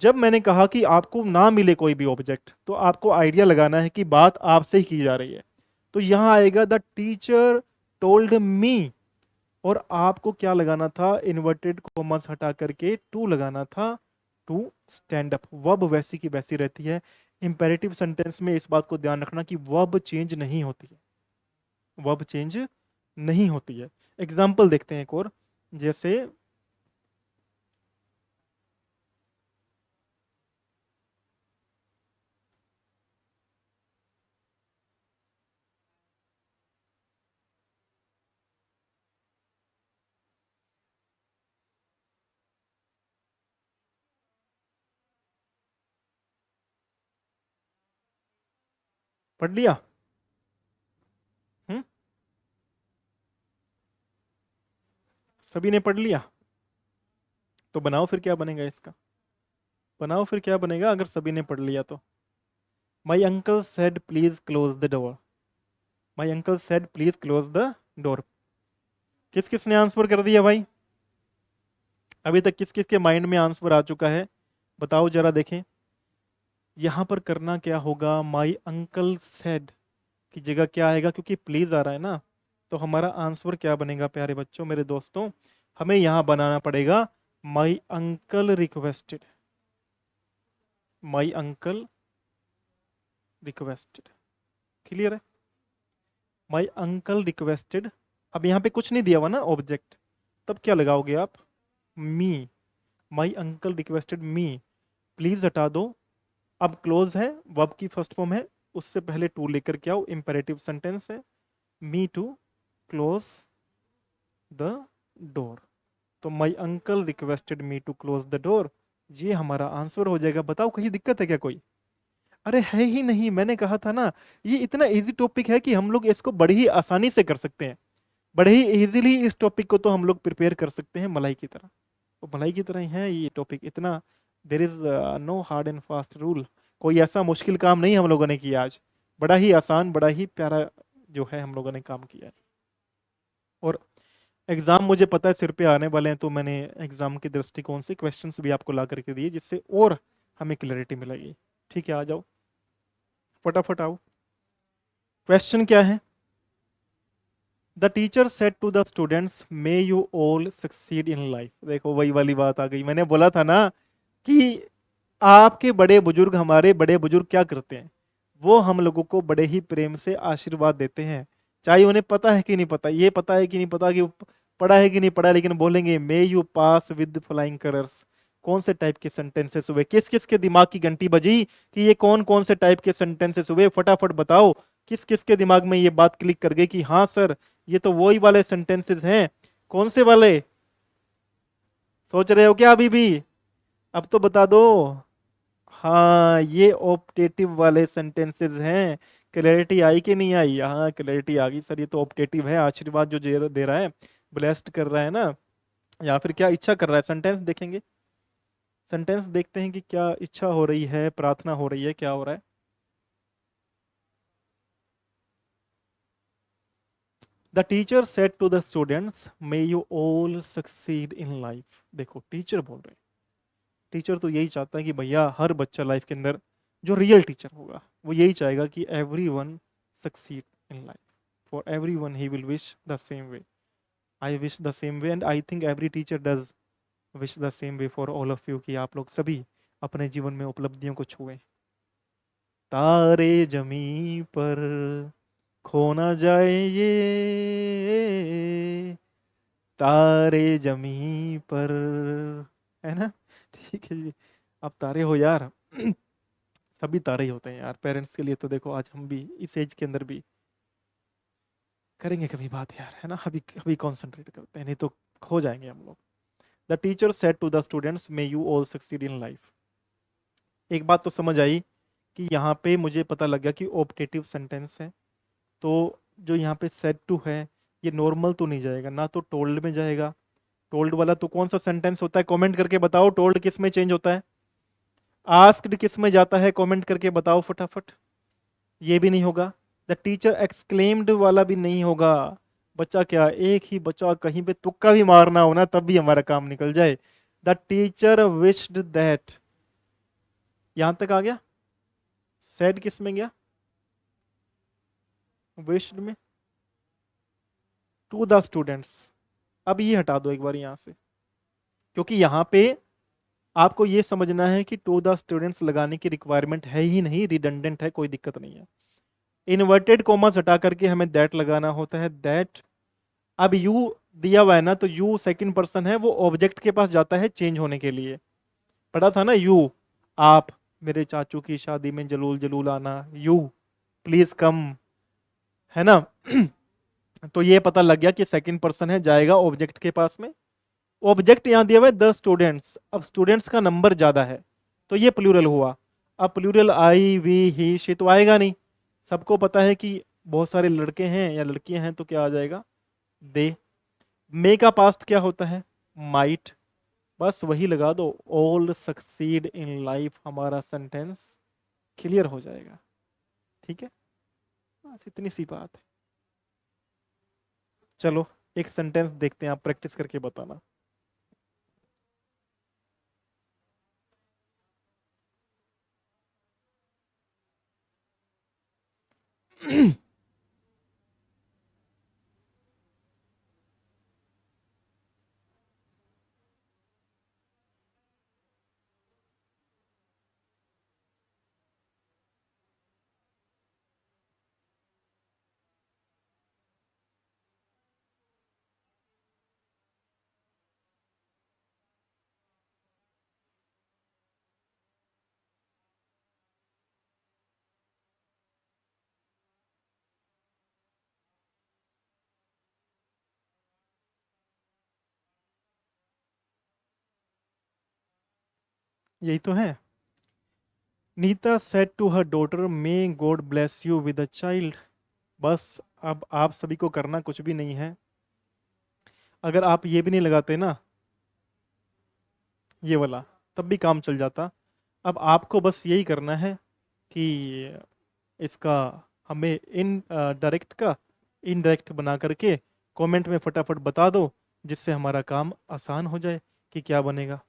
जब मैंने कहा कि आपको ना मिले कोई भी ऑब्जेक्ट, तो आपको आइडिया लगाना है कि बात आपसे ही की जा रही है, तो यहां आएगा द टीचर टोल्ड मी, और आपको क्या लगाना था, इन्वर्टेड कॉमर्स हटा करके टू लगाना था, टू स्टैंड अप। वर्ब वैसी की वैसी रहती है। इंपेरेटिव सेंटेंस में इस बात को ध्यान रखना कि वर्ब चेंज नहीं होती है, वर्ब चेंज नहीं होती है। एग्जाम्पल देखते हैं एक और, जैसे पढ़ लिया। हम्म, सभी ने पढ़ लिया, तो बनाओ फिर क्या बनेगा इसका, बनाओ फिर क्या बनेगा अगर सभी ने पढ़ लिया तो। My uncle said please close the door, my uncle said please close the door. किस किस ने आंसर कर दिया भाई, अभी तक किस किस के माइंड में आंसर आ चुका है, बताओ जरा देखें। यहां पर करना क्या होगा, माई अंकल सेड की जगह क्या आएगा, क्योंकि प्लीज आ रहा है ना, तो हमारा आंसर क्या बनेगा प्यारे बच्चों, मेरे दोस्तों, हमें यहां बनाना पड़ेगा माई अंकल रिक्वेस्टेड, माई अंकल रिक्वेस्टेड। क्लियर है, माई अंकल रिक्वेस्टेड। अब यहाँ पे कुछ नहीं दिया हुआ ना ऑब्जेक्ट, तब क्या लगाओगे आप, me, my uncle requested me, please हटा दो। अब क्लोज है, वर्ब की फर्स्ट फॉर्म है, उससे पहले टू लेकर के आओ, इंपेरेटिव सेंटेंस है, me to close the door, तो my uncle requested me to close the door, ये हमारा आंसर हो जाएगा। बताओ कहीं दिक्कत है क्या कोई, अरे है ही नहीं, मैंने कहा था ना, ये इतना इजी टॉपिक है कि हम लोग इसको बड़ी ही आसानी से कर सकते हैं, बड़े ही इजीली इस टॉपिक को तो हम लोग प्रिपेयर कर सकते हैं मलाई की तरह, तो मलाई की तरह ही है ये टॉपिक, इतना there is no hard and fast rule, कोई ऐसा मुश्किल काम नहीं हम लोगों ने किया आज, बड़ा ही आसान, बड़ा ही प्यारा जो है हम लोगों ने काम किया है। और एग्जाम मुझे पता है सिर पे आने वाले हैं, तो मैंने एग्जाम के दृष्टिकोण से क्वेश्चंस भी आपको ला करके दिए, जिससे और हमें क्लैरिटी मिलेगी। ठीक है, आ जाओ फटाफट आओ। क्वेश्चन क्या है, the teacher said to the students may you all succeed in life. देखो वही वाली बात आ गई, मैंने बोला था ना कि आपके बड़े बुजुर्ग, हमारे बड़े बुजुर्ग क्या करते हैं, वो हम लोगों को बड़े ही प्रेम से आशीर्वाद देते हैं, चाहे उन्हें पता है कि नहीं पता, ये पता है कि नहीं पता कि पढ़ा है कि नहीं पढ़ा, लेकिन बोलेंगे मे you pass with flying colours, कौन से टाइप के सेंटेंसेस हुए, किस किस के दिमाग की घंटी बजी कि ये कौन कौन से टाइप के सेंटेंसेस हुए, फटाफट बताओ। किस किस के दिमाग में ये बात क्लिक कर गई कि हाँ सर ये तो वही वाले सेंटेंसेस हैं। कौन से वाले, सोच रहे हो क्या अभी भी? अब तो बता दो। हाँ ये ऑप्टेटिव वाले सेंटेंसेस हैं। क्लैरिटी आई कि नहीं आई? हाँ क्लैरिटी आ गई सर, ये तो ऑप्टेटिव है। आशीर्वाद जो दे रहा है, ब्लेस्ड कर रहा है ना, या फिर क्या इच्छा कर रहा है। सेंटेंस देखेंगे, सेंटेंस देखते हैं कि क्या इच्छा हो रही है, प्रार्थना हो रही है, क्या हो रहा है। The teacher said to the students may you all succeed in life. देखो टीचर बोल रहे हैं, टीचर तो यही चाहता है कि भैया हर बच्चा लाइफ के अंदर, जो रियल टीचर होगा वो यही चाहेगा कि every one succeed in life. For every one he will wish the same way. I wish the same way and I think every teacher does wish the same way for all of you, कि आप लोग सभी अपने जीवन में उपलब्धियों को छुएं। तारे जमी पर खो ना जाए ये, तारे जमी पर, है ना? ठीक है जी। अब तारे हो यार। सभी तारे ही होते हैं यार पेरेंट्स के लिए। तो देखो आज हम भी इस एज के अंदर भी करेंगे कभी बात यार, है ना? अभी अभी कॉन्सेंट्रेट करते हैं, नहीं तो खो जाएंगे हम लोग। The teacher said to the students may you all succeed in life. एक बात तो समझ आई कि यहाँ पे मुझे पता लग गया कि ऑप्टेटिव सेंटेंस है। तो जो यहाँ पे सेड टू है ये नॉर्मल तो नहीं जाएगा ना, तो टोल्ड में जाएगा। टोल्ड वाला तो कौन सा सेंटेंस होता है, कमेंट करके बताओ। टोल्ड किस में चेंज होता है? आस्क्ड किस में जाता है, कमेंट करके बताओ फटाफट। ये भी नहीं होगा। द टीचर एक्सक्लेम्ड वाला भी नहीं होगा। बच्चा क्या, एक ही बच्चा कहीं पे तुक्का भी मारना हो ना तब भी हमारा काम निकल जाए। द टीचर विश्ड दैट, यहां तक आ गया। सेड किस में गया? विश्ड में। टू द स्टूडेंट्स, अब ये हटा दो एक बार यहां से, क्योंकि यहां पे आपको ये समझना है कि टू द स्टूडेंट्स लगाने की रिक्वायरमेंट है ही नहीं, रिडंडेंट है, कोई दिक्कत नहीं है। इन्वर्टेड कॉमास हटा करके हमें दैट लगाना होता है, दैट। अब यू दिया हुआ है ना, तो यू सेकंड पर्सन है, वो ऑब्जेक्ट के पास जाता है चेंज होने के लिए। पढ़ा था ना, यू, आप मेरे चाचू की शादी में जलूल जलूल आना, यू प्लीज कम, है ना? तो ये पता लग गया कि सेकंड पर्सन है, जाएगा ऑब्जेक्ट के पास में। ऑब्जेक्ट यहां दिया हुआ है द स्टूडेंट्स, अब स्टूडेंट्स का नंबर ज्यादा है तो ये प्लूरल हुआ। अब plural I we he she तो आएगा नहीं। सबको पता है कि बहुत सारे लड़के हैं या लड़कियां हैं, तो क्या आ जाएगा? दे। मे का पास्ट क्या होता है? माइट। बस वही लगा दो, ऑल सक्सीड इन लाइफ, हमारा सेंटेंस क्लियर हो जाएगा। ठीक है, बस इतनी सी बात है। चलो एक सेंटेंस देखते हैं, आप प्रैक्टिस करके बताना। यही तो है। Nita said to her daughter may God bless you with a child. बस अब आप सभी को करना कुछ भी नहीं है। अगर आप ये भी नहीं लगाते ना, ये वाला, तब भी काम चल जाता। अब आपको बस यही करना है कि इसका हमें इन डायरेक्ट का इनडायरेक्ट बना करके कमेंट में फटाफट बता दो, जिससे हमारा काम आसान हो जाए कि क्या बनेगा।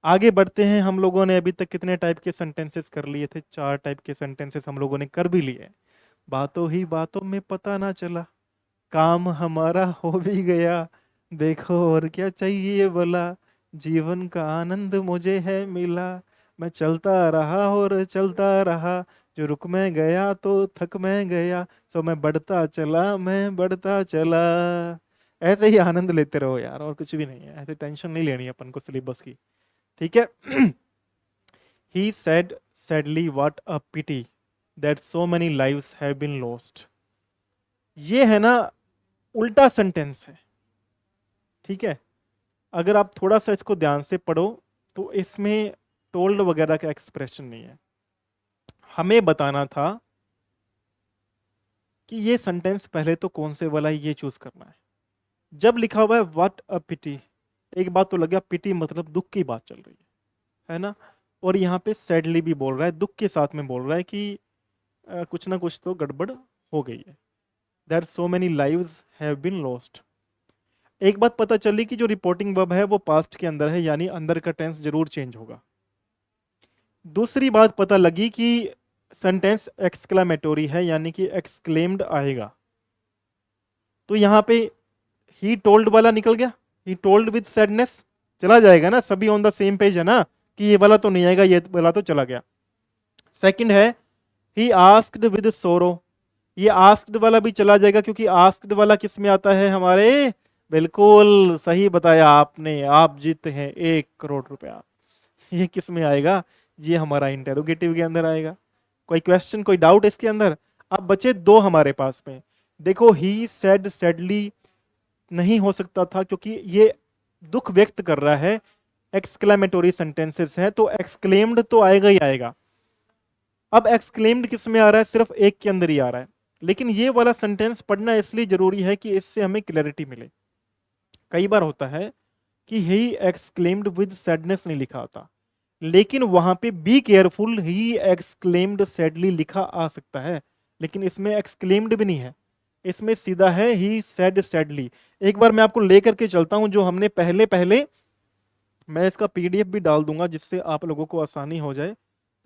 आगे बढ़ते हैं। हम लोगों ने अभी तक कितने टाइप के सेंटेंसेस कर लिए थे? 4 टाइप के सेंटेंसेस हम लोगों ने कर भी लिए। बातों ही बातों में पता ना चला, काम हमारा हो भी गया। देखो और क्या चाहिए बोला, जीवन का आनंद मुझे है मिला। मैं चलता रहा और चलता रहा, जो रुक मैं गया तो थक मैं गया। तो मैं बढ़ता चला, मैं बढ़ता चला। ऐसे ही आनंद लेते रहो यार, और कुछ भी नहीं है। ऐसे टेंशन नहीं लेनी है अपन को सिलेबस की। ठीक है। ही said sadly what a pity that so many lives have been lost। ये है ना उल्टा सेंटेंस है, ठीक है। अगर आप थोड़ा सा इसको ध्यान से पढ़ो तो इसमें टोल्ड वगैरह का एक्सप्रेशन नहीं है। हमें बताना था कि ये सेंटेंस पहले तो कौन से वाला है, ये चूज करना है। जब लिखा हुआ है व्हाट अ पिटी, एक बात तो लग गया, पिटी मतलब दुख की बात चल रही है ना। और यहाँ पे सैडली भी बोल रहा है, दुख के साथ में बोल रहा है कि कुछ ना कुछ तो गड़बड़ हो गई है। That so many lives have been lost. एक बात पता चली कि जो रिपोर्टिंग वर्ब है वो पास्ट के अंदर है, यानी अंदर का टेंस जरूर चेंज होगा। दूसरी बात पता लगी कि सेंटेंस एक्सक्लेमेटोरी है, यानी कि एक्सक्लेम्ड आएगा। तो यहाँ पे ही टोल्ड वाला निकल गया, ही टोल्ड विद सैडनेस चला जाएगा ना, सभी ऑन द सेम पेज है ना कि ये वाला तो नहीं आएगा, ये वाला तो चला गया। सेकंड है ही आस्क्ड विद सोरो, ये आस्क्ड वाला भी चला जाएगा, क्योंकि आस्क्ड वाला किस में आता है हमारे, बिल्कुल सही बताया आपने, आप जीते हैं 1 करोड़ रुपया। ये किस में आएगा, ये हमारा इंटेरोगेटिव के अंदर आएगा। कोई क्वेश्चन, कोई डाउट इसके अंदर? अब बचे दो हमारे पास में। देखो ही सेड सैडली नहीं हो सकता था, क्योंकि ये दुख व्यक्त कर रहा है, एक्सक्लेमेटोरी सेंटेंसेस है, तो एक्सक्लेम्ड तो आएगा ही आएगा। अब एक्सक्लेम्ड किस में आ रहा है, सिर्फ एक के अंदर ही आ रहा है। लेकिन ये वाला सेंटेंस पढ़ना इसलिए जरूरी है कि इससे हमें क्लैरिटी मिले। कई बार होता है कि ही एक्सक्लेम्ड विद सैडनेस नहीं लिखा होता, लेकिन वहां पे be careful, he exclaimed sadly लिखा आ सकता है, लेकिन इसमें एक्सक्लेम्ड भी नहीं है, इसमें सीधा है ही सेड सैडली। एक बार मैं आपको लेकर के चलता हूं जो हमने पहले पहले, मैं इसका पीडीएफ भी डाल दूंगा जिससे आप लोगों को आसानी हो जाए।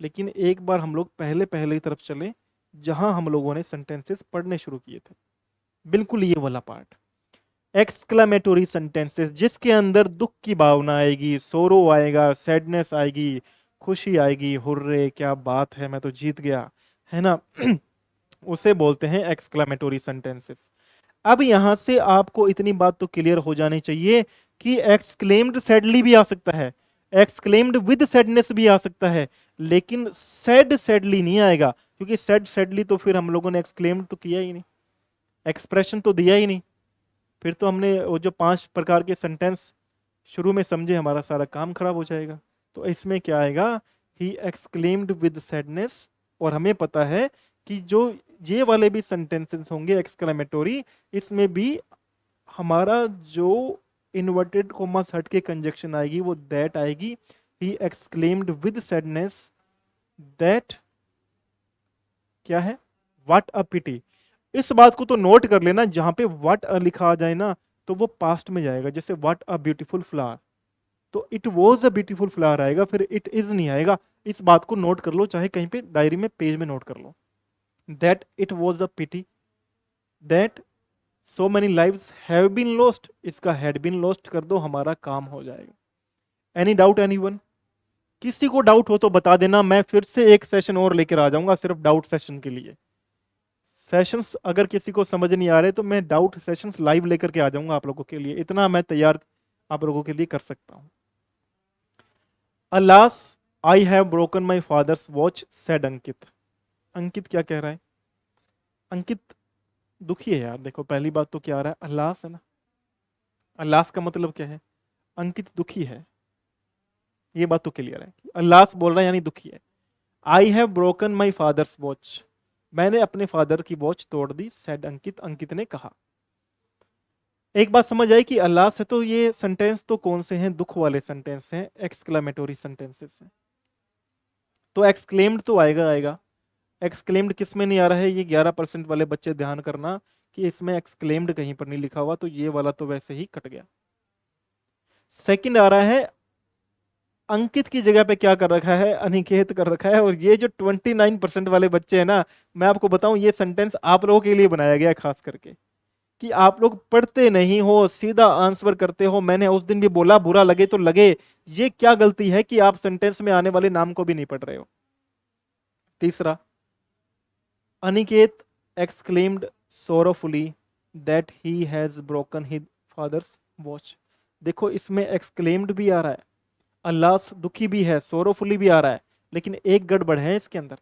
लेकिन एक बार हम लोग पहले पहले की तरफ चले, जहां हम लोगों ने सेंटेंसेस पढ़ने शुरू किए थे, बिल्कुल ये वाला पार्ट, एक्सक्लेमेटोरी सेंटेंसेस, जिसके अंदर दुख की भावना आएगी, सोरो आएगा, सैडनेस आएगी, खुशी आएगी, हुर्रे क्या बात है मैं तो जीत गया, है ना। उसे बोलते हैं एक्सक्लेमेटोरी सेंटेंसेस। अब यहां से आपको इतनी बात तो क्लियर हो जानी चाहिए कि एक्सक्लेम्ड सैडली भी आ सकता है, एक्सक्लेम्ड विद सैडनेस भी आ सकता है, लेकिन सैड सैडली नहीं आएगा, क्योंकि सैड सैडली तो फिर हम लोगों ने एक्सक्लेम्ड तो किया ही नहीं, एक्सप्रेशन तो दिया ही नहीं। फिर तो हमने वो जो 5 प्रकार के सेंटेंस शुरू में समझे, हमारा सारा काम खराब हो जाएगा। तो इसमें क्या आएगा, ही एक्सक्लेम्ड विद सैडनेस। और हमें पता है कि जो ये वाले भी सेंटेंसेस होंगे एक्सक्लेमेटोरी, इसमें भी हमारा जो इन्वर्टेड कोमास हट के कंजक्शन आएगी वो दैट आएगी। He exclaimed with sadness that क्या है, व्हाट अ पिटी। इस बात को तो नोट कर लेना, जहां पे व्हाट अ लिखा आ जाए ना तो वो पास्ट में जाएगा, जैसे व्हाट अ ब्यूटीफुल फ्लावर, तो it was a beautiful flower आएगा, फिर इट इज नहीं आएगा। इस बात को नोट कर लो, चाहे कहीं पे डायरी में पेज में नोट कर लो, that it was a pity that so many lives have been lost, इसका हैड बीन लॉस्ट कर दो, हमारा काम हो जाएगा। Any doubt anyone? किसी को डाउट हो तो बता देना, मैं फिर से एक सेशन और लेकर आ जाऊंगा सिर्फ डाउट सेशन के लिए। सेशंस अगर किसी को समझ नहीं आ रहे तो मैं डाउट सेशंस लाइव लेकर के आ जाऊंगा आप लोगों के लिए, इतना मैं तैयार आप लोगों के लिए कर सकता हूं। Alas I have broken my father's watch said Ankit. Ankit क्या कह रहा है, अंकित दुखी है यार। देखो पहली बात तो क्या आ रहा है, अल्लास है ना, अल्लास का मतलब क्या है, अंकित दुखी है, ये बात तो क्लियर है। अल्लास बोल रहा है यानी दुखी है। I have broken my father's watch, मैंने अपने फादर की वॉच तोड़ दी, सेड अंकित, अंकित ने कहा। एक बात समझ आई कि अल्लाह से, तो ये सेंटेंस तो कौन से हैं, दुख वाले सेंटेंस हैं, एक्सक्लेमेटोरी सेंटेंसेस हैं, तो एक्सक्लेम्ड तो आएगा आएगा। एक्सक्लेम्ड किस में नहीं आ रहा है, ये 11% वाले बच्चे ध्यान करना कि इसमें एक्सक्लेम्ड कहीं पर नहीं लिखा हुआ, तो ये वाला तो वैसे ही कट गया। सेकंड आ रहा है, अंकित की जगह पे क्या कर रखा है, अनिकेत कर रखा है। और ये जो 29% वाले बच्चे हैं ना, मैं आपको बताऊं ये सेंटेंस आप लोगों के लिए बनाया गया है खास करके, कि आप लोग पढ़ते नहीं हो, सीधा आंसर करते हो। मैंने उस दिन भी बोला बुरा लगे तो लगे, ये क्या गलती है कि आप सेंटेंस में आने वाले नाम को भी नहीं पढ़ रहे हो। तीसरा, Aniket exclaimed sorrowfully that he has broken his father's watch. देखो इसमें एक्सक्लेम्ड भी आ रहा है, अल्लाह दुखी भी है, सोरोफुली भी आ रहा है, लेकिन एक गड़बड़ है इसके अंदर।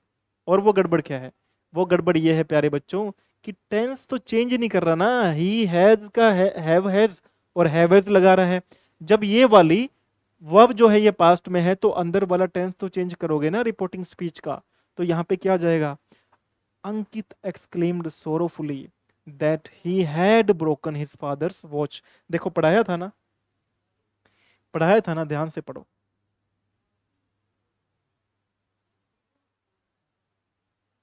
और वो गड़बड़ क्या है? वो गड़बड़ ये है प्यारे बच्चों कि टेंस तो चेंज नहीं कर रहा ना, ही हैज का हैव हैज और हैवेज लगा रहा है। जब ये वाली वर्ब जो है ये पास्ट में है तो अंदर वाला टेंस तो चेंज करोगे ना रिपोर्टिंग स्पीच का। तो यहाँ पे क्या जाएगा? Ankit exclaimed sorrowfully that he had broken his father's watch. देखो पढ़ाया था ना, पढ़ाया था ना, ध्यान से पढ़ो।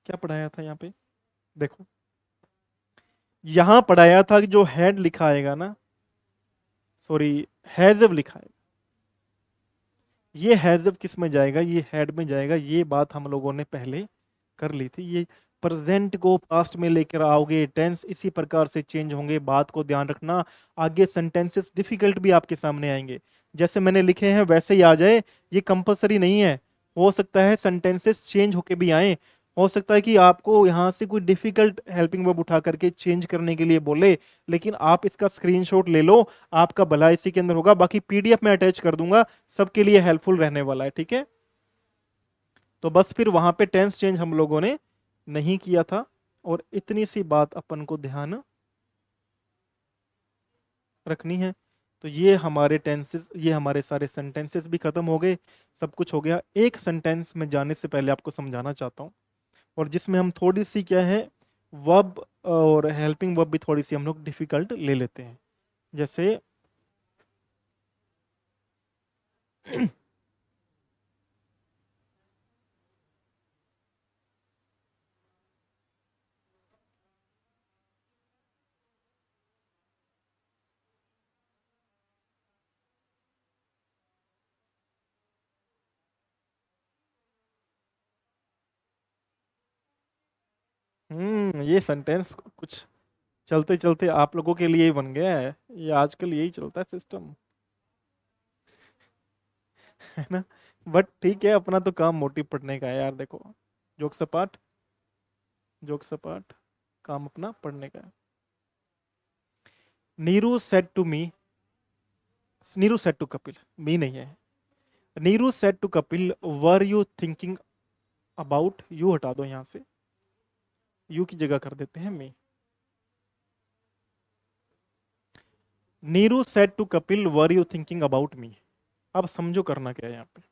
क्या पढ़ाया था यहाँ पे? देखो, यहां पढ़ाया था कि जो हैड लिखा आएगा ना, सॉरी, हैजब लिखा है, ये हैजब किस में जाएगा? ये हेड में जाएगा। ये बात हम लोगों ने पहले कर ली थी। ये प्रेजेंट को पास्ट में लेकर आओगे, टेंस इसी प्रकार से चेंज होंगे, बात को ध्यान रखना। आगे सेंटेंसेस डिफिकल्ट भी आपके सामने आएंगे, जैसे मैंने लिखे हैं वैसे ही आ जाए, ये कंपलसरी नहीं है। हो सकता है सेंटेंसेस चेंज होके भी आए, हो सकता है कि आपको यहाँ से कोई डिफिकल्ट हेल्पिंग वर्ब उठा करके चेंज करने के लिए बोले, लेकिन आप इसका स्क्रीनशॉट ले लो, आपका भला इसी के अंदर होगा। बाकी पीडीएफ में अटैच कर दूंगा, सबके लिए हेल्पफुल रहने वाला है, ठीक है। तो बस फिर वहां पे टेंस चेंज हम लोगों ने नहीं किया था, और इतनी सी बात अपन को ध्यान रखनी है। तो ये हमारे टेंसेस, ये हमारे सारे सेंटेंसेस भी खत्म हो गए, सब कुछ हो गया। एक सेंटेंस में जाने से पहले आपको समझाना चाहता हूँ, और जिसमें हम थोड़ी सी क्या है, वर्ब और हेल्पिंग वर्ब भी थोड़ी सी हम लोग डिफिकल्ट ले लेते हैं। जैसे ये सेंटेंस कुछ चलते चलते आप लोगों के लिए ही बन गया है, ये आजकल यही चलता है सिस्टम, है ना। बट ठीक है, अपना तो काम मोटिव पढ़ने का है यार। देखो, जोक सपाट, जोक सपाट, काम अपना पढ़ने का है। Neeru said to me, Neeru said to Kapil, me नहीं है। Neeru said to Kapil, were you thinking about, you हटा दो यहां से, यू की जगह कर देते हैं me. Neeru said to Kapil, were you thinking about me. अब समझो करना क्या है यहाँ पे,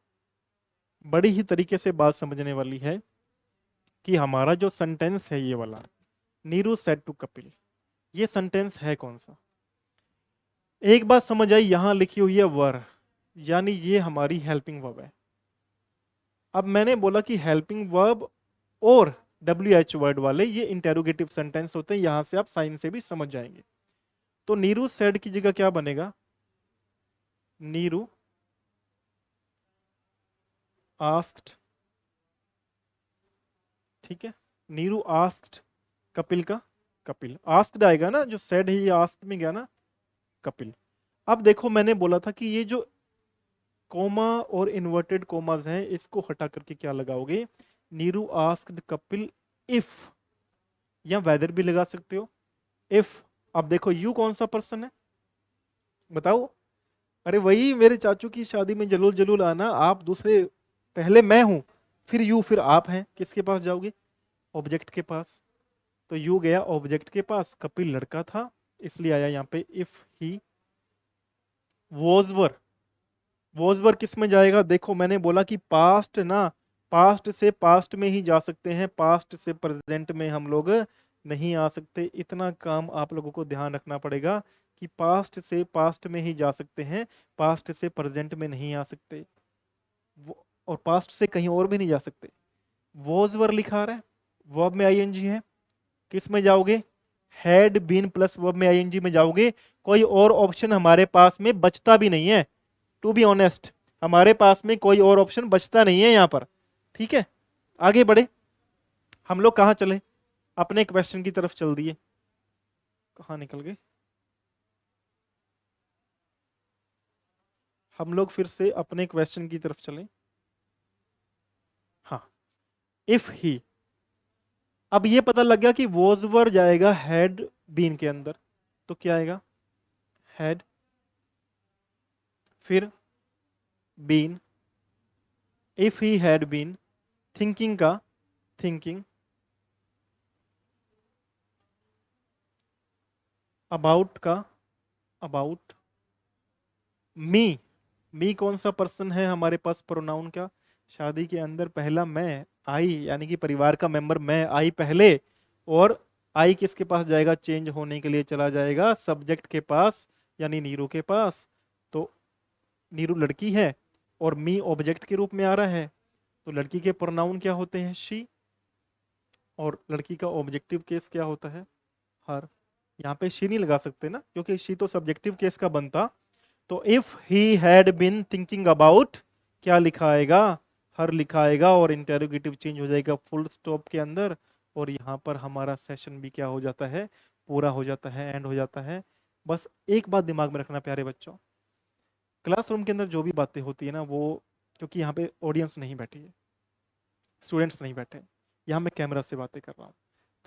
बड़ी ही तरीके से बात समझने वाली है कि हमारा जो सेंटेंस है ये वाला, नीरू सेड टू कपिल, ये सेंटेंस है कौन सा? एक बात समझ आई, यहां लिखी हुई है वर, यानी ये हमारी हेल्पिंग वर्ब है। अब मैंने बोला कि हेल्पिंग वर्ब और डब्ल्यू एच वर्ड वाले ये इंटेरोगेटिव सेंटेंस होते हैं, यहां से आप साइन से भी समझ जाएंगे। तो नीरू सेड की जगह क्या बनेगा? नीरू आस्क्ड, ठीक है। नीरू आस्क्ड कपिल का, कपिल आस्क्ड आएगा ना, जो सेड है ये आस्क्ड में गया ना, कपिल। अब देखो मैंने बोला था कि ये जो कोमा और इन्वर्टेड कोमास हैं इसको हटा करके क्या लगाओगे? नीरू आस्क्ड कपिल इफ, या वेदर भी लगा सकते हो, इफ। अब देखो यू कौन सा पर्सन है बताओ? अरे वही मेरे चाचू की शादी में जलूल जलूल आना, आप दूसरे, पहले मैं हूं, फिर यू, फिर आप हैं, किसके पास जाओगे? ऑब्जेक्ट के पास। तो यू गया ऑब्जेक्ट के पास, कपिल लड़का था इसलिए आया यहाँ पे इफ ही वॉज। वॉजवर किस में जाएगा? देखो मैंने बोला कि पास्ट ना, पास्ट से पास्ट में ही जा सकते हैं, पास्ट से प्रेजेंट में हम लोग नहीं आ सकते। इतना काम आप लोगों को ध्यान रखना पड़ेगा कि पास्ट से पास्ट में ही जा सकते हैं, पास्ट से प्रेजेंट में नहीं आ सकते, और पास्ट से कहीं और भी नहीं जा सकते। वॉजवर लिखा रहा है, वर्ब में आईएनजी है, किस में जाओगे? हैड बीन प्लस वर्ब में आईएनजी में जाओगे। कोई और ऑप्शन हमारे पास में बचता भी नहीं है, टू बी ऑनेस्ट, हमारे पास में कोई और ऑप्शन बचता नहीं है यहां पर, ठीक है। आगे बढ़े, हम लोग कहां चले? अपने क्वेश्चन की तरफ चल दिए, कहां निकल गए हम लोग? फिर से अपने क्वेश्चन की तरफ चलें। हाँ, इफ ही, अब ये पता लग गया कि वॉज वर जाएगा हैड बीन के अंदर, तो क्या आएगा? हैड, फिर been, if he had been, thinking का थिंकिंग, अबाउट का अबाउट, मी, मी कौन सा पर्सन है हमारे पास प्रोनाउन का, शादी के अंदर पहला मैं, आई यानी कि परिवार का मेंबर मैं, आई पहले, और आई किसके पास जाएगा, चेंज होने के लिए चला जाएगा सब्जेक्ट के पास यानी नीरू के पास। तो नीरू लड़की है और मी ऑब्जेक्ट के रूप में आ रहा है, तो लड़की के प्रोनाउन क्या होते हैं, शी, और लड़की का ऑब्जेक्टिव केस क्या होता है, हर। यहाँ पे शी नहीं लगा सकते ना, क्योंकि शी तो सब्जेक्टिव केस का बनता। तो if he had been thinking about, क्या लिखा आएगा, हर लिखा आएगा, और इंटेरोगेटिव चेंज हो जाएगा फुल स्टॉप के अंदर, और यहाँ पर हमारा सेशन भी क्या हो जाता है, पूरा हो जाता है, एंड हो जाता है। बस एक बात दिमाग में रखना प्यारे बच्चों, क्लासरूम के अंदर जो भी बातें होती है ना, वो, क्योंकि यहाँ पे ऑडियंस नहीं बैठी है, स्टूडेंट्स नहीं बैठे हैं, यहाँ मैं कैमरा से बातें कर रहा हूँ,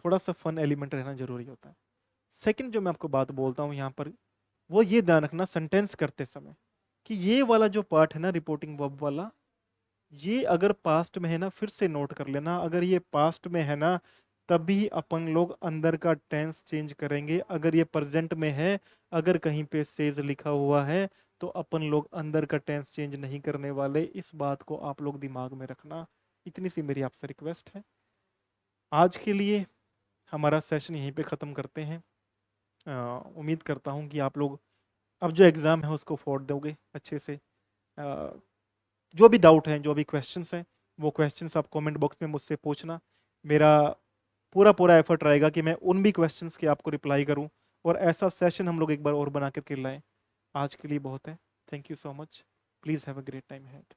थोड़ा सा फन एलिमेंट रहना जरूरी होता है। सेकंड जो मैं आपको बात बोलता हूँ यहाँ पर, वो ये ध्यान रखना सेंटेंस करते समय कि ये वाला जो पार्ट है ना, रिपोर्टिंग वर्ब वाला, ये अगर पास्ट में है ना, फिर से नोट कर लेना, अगर ये पास्ट में है ना, तभी अपन लोग अंदर का टेंस चेंज करेंगे। अगर ये प्रेजेंट में है, अगर कहीं पे सेज लिखा हुआ है, तो अपन लोग अंदर का टेंस चेंज नहीं करने वाले। इस बात को आप लोग दिमाग में रखना, इतनी सी मेरी आपसे रिक्वेस्ट है। आज के लिए हमारा सेशन यहीं पे ख़त्म करते हैं। उम्मीद करता हूँ कि आप लोग अब जो एग्ज़ाम है उसको फोड़ दोगे अच्छे से। जो भी डाउट हैं, जो भी क्वेश्चंस हैं, वो क्वेश्चंस आप कमेंट बॉक्स में मुझसे पूछना। मेरा पूरा पूरा एफर्ट रहेगा कि मैं उन भी क्वेश्चंस के आपको रिप्लाई करूं, और ऐसा सेशन हम लोग एक बार और बना करके लाएं। आज के लिए बहुत है। Thank you so much. Please have a great time had.